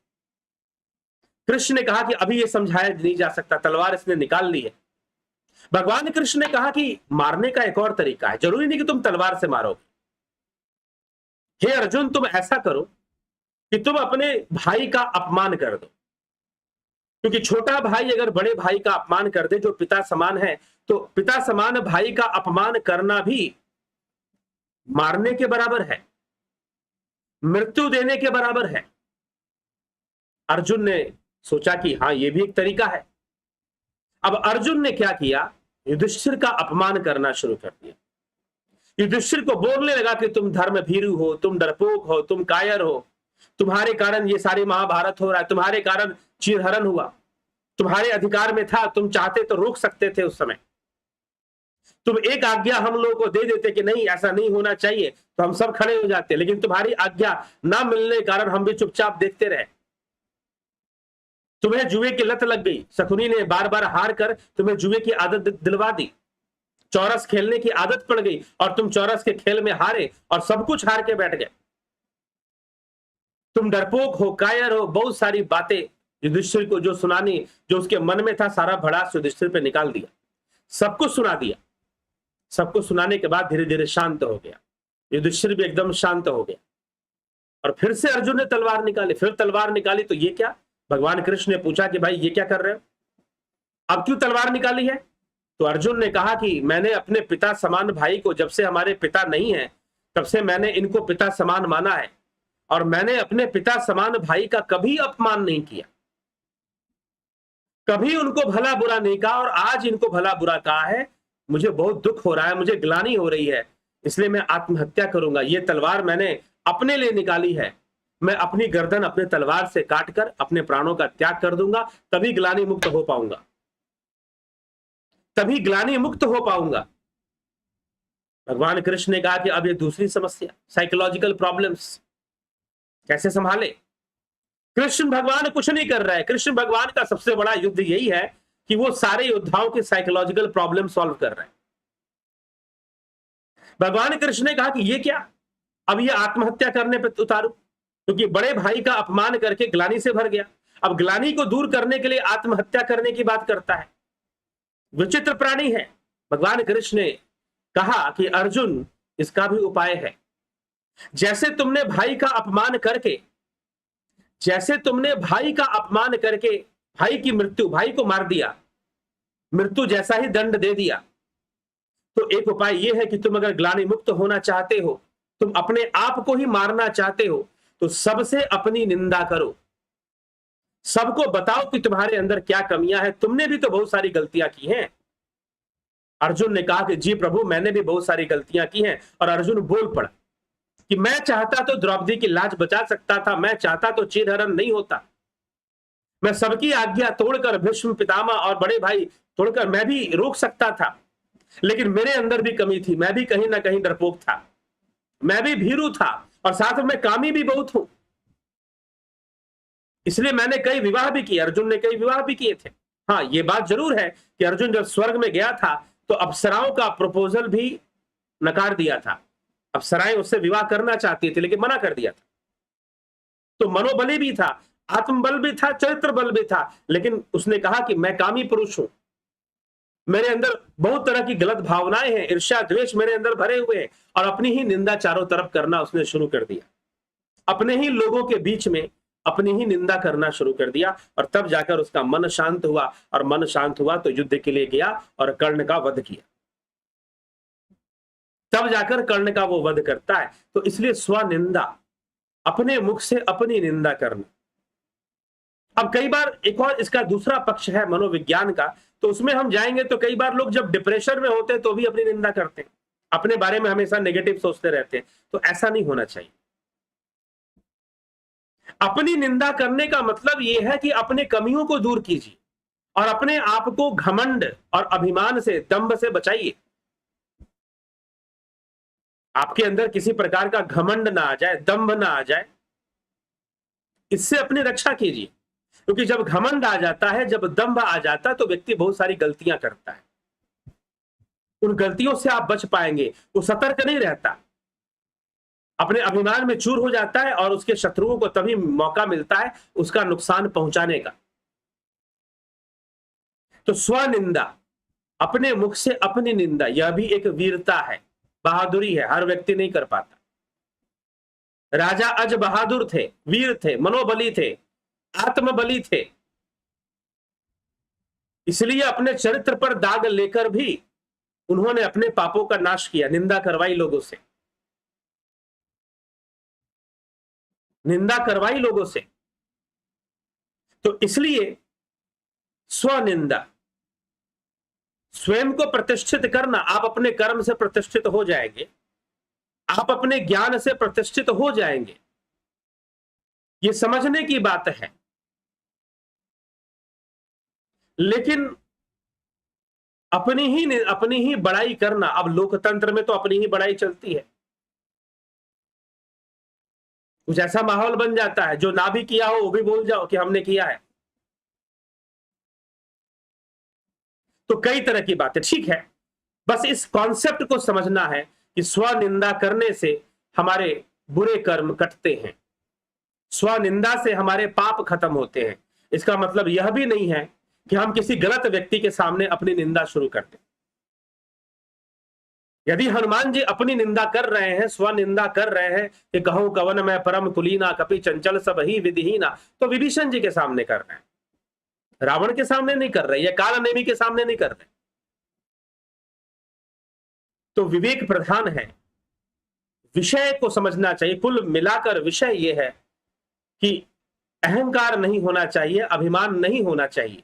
कृष्ण ने कहा कि अभी ये समझाया नहीं जा सकता, तलवार इसने निकाल ली है। भगवान कृष्ण ने कहा कि मारने का एक और तरीका है, जरूरी नहीं कि तुम तलवार से मारोगे। हे अर्जुन, तुम ऐसा करो कि तुम अपने भाई का अपमान कर दो, क्योंकि छोटा भाई अगर बड़े भाई का अपमान कर दे जो पिता समान है, तो पिता समान भाई का अपमान करना भी मारने के बराबर है, मृत्यु देने के बराबर है। अर्जुन ने सोचा कि हाँ, ये भी एक तरीका है। अब अर्जुन ने क्या किया, युधिष्ठिर का अपमान करना शुरू कर दिया। युधिष्ठिर को बोलने लगा कि तुम धर्म भीरू हो, तुम डरपोक हो, तुम कायर हो, तुम्हारे कारण ये सारी महाभारत हो रहा है, तुम्हारे कारण चीरहरण हुआ, तुम्हारे अधिकार में था, तुम चाहते तो रोक सकते थे उस समय, तुम एक आज्ञा हम लोगों को दे देते कि नहीं ऐसा नहीं होना चाहिए, तो हम सब खड़े हो जाते, लेकिन तुम्हारी आज्ञा ना मिलने के कारण हम भी चुपचाप देखते रहे। तुम्हें जुए की लत लग गई, शकुनी ने बार बार हार कर तुम्हें जुए की आदत दिलवा दी, चौरस खेलने की आदत पड़ गई और तुम चौरस के खेल में हारे और सब कुछ हार के बैठ गए। तुम डरपोक हो, कायर हो, बहुत सारी बातें युधिष्ठिर को जो सुनानी, जो उसके मन में था, सारा भड़ास युधिष्ठिर पे निकाल दिया, सब कुछ सुना दिया। सबको सुनाने के बाद धीरे धीरे शांत हो गया, युधिष्ठिर भी एकदम शांत हो गया। और फिर से अर्जुन ने तलवार निकाली, फिर तलवार निकाली तो ये क्या? भगवान कृष्ण ने पूछा कि भाई ये क्या कर रहे हो, अब क्यों तलवार निकाली है? तो अर्जुन ने कहा कि मैंने अपने पिता समान भाई को, जब से हमारे पिता नहीं है तब से मैंने इनको पिता समान माना है, और मैंने अपने पिता समान भाई का कभी अपमान नहीं किया, कभी उनको भला बुरा नहीं कहा, और आज इनको भला बुरा कहा है। मुझे बहुत दुख हो रहा है, मुझे ग्लानि हो रही है, इसलिए मैं आत्महत्या करूंगा। ये तलवार मैंने अपने लिए निकाली है, मैं अपनी गर्दन अपने तलवार से काटकर अपने प्राणों का त्याग कर दूंगा, तभी ग्लानि मुक्त हो पाऊंगा, तभी ग्लानि मुक्त हो पाऊंगा। भगवान कृष्ण ने कहा कि अब ये दूसरी समस्या, साइकोलॉजिकल प्रॉब्लम्स कैसे संभाले। कृष्ण भगवान कुछ नहीं कर रहा है, कृष्ण भगवान का सबसे बड़ा युद्ध यही है कि वो सारे योद्धाओं के साइकोलॉजिकल प्रॉब्लम सॉल्व कर रहे हैं। भगवान कृष्ण ने कहा कि ये क्या, अब ये आत्महत्या करने पे उतारू, क्योंकि बड़े भाई का अपमान करके ग्लानि से भर गया, अब ग्लानि को दूर करने के लिए आत्महत्या करने की बात करता है। विचित्र प्राणी है। भगवान कृष्ण ने कहा कि अर्जुन, इसका भी उपाय है। जैसे तुमने भाई का अपमान करके, जैसे तुमने भाई का अपमान करके भाई की मृत्यु, भाई को मार दिया, मृत्यु जैसा ही दंड दे दिया, तो एक उपाय यह है कि तुम अगर ग्लानि मुक्त होना चाहते हो, तुम अपने आप को ही मारना चाहते हो, तो सबसे अपनी निंदा करो, सबको बताओ कि तुम्हारे अंदर क्या कमियां हैं, तुमने भी तो बहुत सारी गलतियां की हैं। अर्जुन ने कहा कि जी प्रभु, मैंने भी बहुत सारी गलतियां की हैं। और अर्जुन बोल पड़ा कि मैं चाहता तो द्रौपदी की लाज बचा सकता था, मैं चाहता तो चीरहरण नहीं होता, मैं सबकी आज्ञा तोड़कर, भीष्म पितामह और बड़े भाई तोड़कर मैं भी रोक सकता था, लेकिन मेरे अंदर भी कमी थी, मैं भी कहीं ना कहीं डरपोक था, मैं भी भीरू था, और साथ में कामी भी बहुत हूं, इसलिए मैंने कई विवाह भी किए। अर्जुन ने कई विवाह भी किए थे। हाँ, ये बात जरूर है कि अर्जुन जब स्वर्ग में गया था तो अप्सराओं का प्रपोजल भी नकार दिया था, अप्सराएं उससे विवाह करना चाहती थी लेकिन मना कर दिया था। तो मनोबली भी था, आत्मबल भी था, चरित्र बल भी था, लेकिन उसने कहा कि मैं कामी पुरुष हूं, मेरे अंदर बहुत तरह की गलत भावनाएं हैं, ईर्ष्या द्वेष मेरे अंदर भरे हुए हैं, और अपनी ही निंदा चारों तरफ करना उसने शुरू कर दिया, अपने ही लोगों के बीच में अपनी ही निंदा करना शुरू कर दिया। और तब जाकर उसका मन शांत हुआ, और मन शांत हुआ तो युद्ध के लिए गया और कर्ण का वध किया, तब जाकर कर्ण का वो वध करता है। तो इसलिए स्वनिंदा, अपने मुख से अपनी निंदा करना। अब कई बार एक और इसका दूसरा पक्ष है मनोविज्ञान का, तो उसमें हम जाएंगे तो कई बार लोग जब डिप्रेशन में होते हैं तो भी अपनी निंदा करते हैं, अपने बारे में हमेशा नेगेटिव सोचते रहते हैं। तो ऐसा नहीं होना चाहिए। अपनी निंदा करने का मतलब यह है कि अपने कमियों को दूर कीजिए और अपने आप को घमंड और अभिमान से, दंभ से बचाइए। आपके अंदर किसी प्रकार का घमंड ना आ जाए, दंभ ना आ जाए, इससे अपनी रक्षा कीजिए। क्योंकि जब घमंड आ जाता है, जब दंभ आ जाता है, तो व्यक्ति बहुत सारी गलतियां करता है। उन गलतियों से आप बच पाएंगे। वो सतर्क नहीं रहता, अपने अभिमान में चूर हो जाता है, और उसके शत्रुओं को तभी मौका मिलता है उसका नुकसान पहुंचाने का। तो स्वनिंदा, अपने मुख से अपनी निंदा, यह भी एक वीरता है, बहादुरी है, हर व्यक्ति नहीं कर पाता। राजा अज बहादुर थे, वीर थे, मनोबली थे, आत्मबली थे, इसलिए अपने चरित्र पर दाग लेकर भी उन्होंने अपने पापों का नाश किया, निंदा करवाई लोगों से, निंदा करवाई लोगों से। तो इसलिए स्वनिंदा, स्वयं को प्रतिष्ठित करना, आप अपने कर्म से प्रतिष्ठित हो जाएंगे, आप अपने ज्ञान से प्रतिष्ठित हो जाएंगे, ये समझने की बात है। लेकिन अपनी ही बड़ाई करना, अब लोकतंत्र में तो अपनी ही बड़ाई चलती है, कुछ ऐसा माहौल बन जाता है जो ना भी किया हो वो भी बोल जाओ कि हमने किया है। तो कई तरह की बातें, ठीक है, बस इस कॉन्सेप्ट को समझना है कि स्वनिंदा करने से हमारे बुरे कर्म कटते हैं, स्वनिंदा से हमारे पाप खत्म होते हैं। इसका मतलब यह भी नहीं है कि हम किसी गलत व्यक्ति के सामने अपनी निंदा शुरू कर दें। यदि हनुमान जी अपनी निंदा कर रहे हैं, स्वनिंदा कर रहे हैं कि कहूं कवन मैं परम कुलीना कपि चंचल सब ही विधिहीना, तो विभीषण जी के सामने कर रहे हैं, रावण के सामने नहीं कर रहे, या काल नेमी के सामने नहीं कर रहे। तो विवेक प्रधान है, विषय को समझना चाहिए। कुल मिलाकर विषय यह है कि अहंकार नहीं होना चाहिए, अभिमान नहीं होना चाहिए।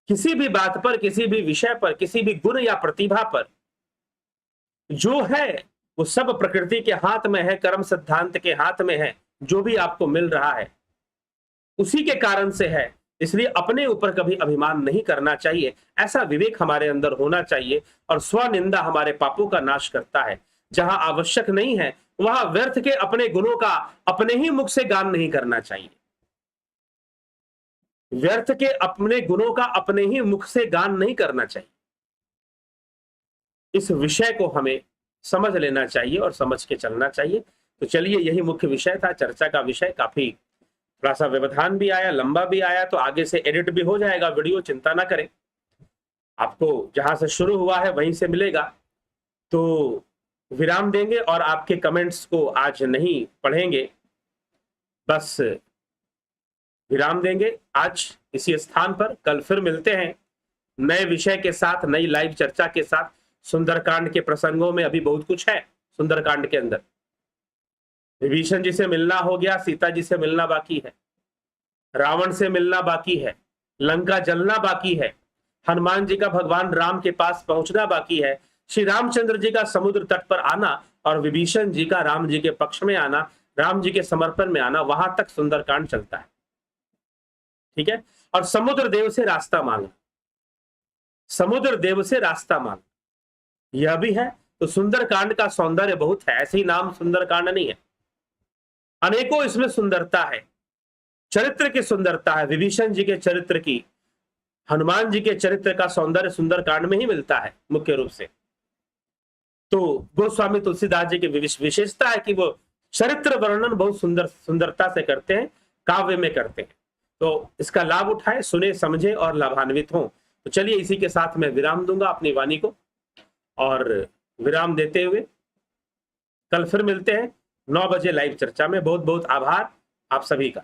किसी भी बात पर, किसी भी विषय पर, किसी भी गुण या प्रतिभा पर जो है वो सब प्रकृति के हाथ में है, कर्म सिद्धांत के हाथ में है। जो भी आपको मिल रहा है उसी के कारण से है, इसलिए अपने ऊपर कभी अभिमान नहीं करना चाहिए। ऐसा विवेक हमारे अंदर होना चाहिए। और स्वनिंदा हमारे पापों का नाश करता है। जहां आवश्यक नहीं है वहां व्यर्थ के अपने गुणों का अपने ही मुख से गान नहीं करना चाहिए। व्यर्थ के अपने गुणों का अपने ही मुख से गान नहीं करना चाहिए। इस विषय को हमें समझ लेना चाहिए और समझ के चलना चाहिए। तो चलिए, यही मुख्य विषय था, चर्चा का विषय। काफी थोड़ा सा व्यवधान भी आया, लंबा भी आया, तो आगे से एडिट भी हो जाएगा वीडियो, चिंता ना करें। आपको जहां से शुरू हुआ है वहीं से मिलेगा। तो विराम देंगे और आपके कमेंट्स को आज नहीं पढ़ेंगे, बस विराम देंगे आज इसी स्थान पर। कल फिर मिलते हैं नए विषय के साथ, नई लाइव चर्चा के साथ। सुंदरकांड के प्रसंगों में अभी बहुत कुछ है। सुंदरकांड के अंदर विभीषण जी से मिलना हो गया, सीता जी से मिलना बाकी है, रावण से मिलना बाकी है, लंका जलना बाकी है, हनुमान जी का भगवान राम के पास पहुंचना बाकी है, श्री रामचंद्र जी का समुद्र तट पर आना और विभीषण जी का राम जी के पक्ष में आना, राम जी के समर्पण में आना, वहां तक सुंदरकांड चलता है। ठीक है। और समुद्र देव से रास्ता मांगना, समुद्र देव से रास्ता मांगना यह भी है। तो सुंदरकांड का सौंदर्य बहुत है, ऐसे ही नाम सुंदरकांड नहीं है, अनेकों इसमें सुंदरता है, चरित्र की सुंदरता है। विभीषण जी के चरित्र की, हनुमान जी के चरित्र का सौंदर्य सुंदरकांड में ही मिलता है मुख्य रूप से। तो गोस्वामी तुलसीदास जी की विशेषता है कि वो चरित्र वर्णन बहुत सुंदरता से करते हैं, काव्य में करते हैं। तो इसका लाभ उठाए, सुने समझे और लाभान्वित हों। तो चलिए, इसी के साथ मैं विराम दूंगा अपनी वाणी को, और विराम देते हुए कल फिर मिलते हैं 9 बजे लाइव चर्चा में। बहुत बहुत आभार आप सभी का।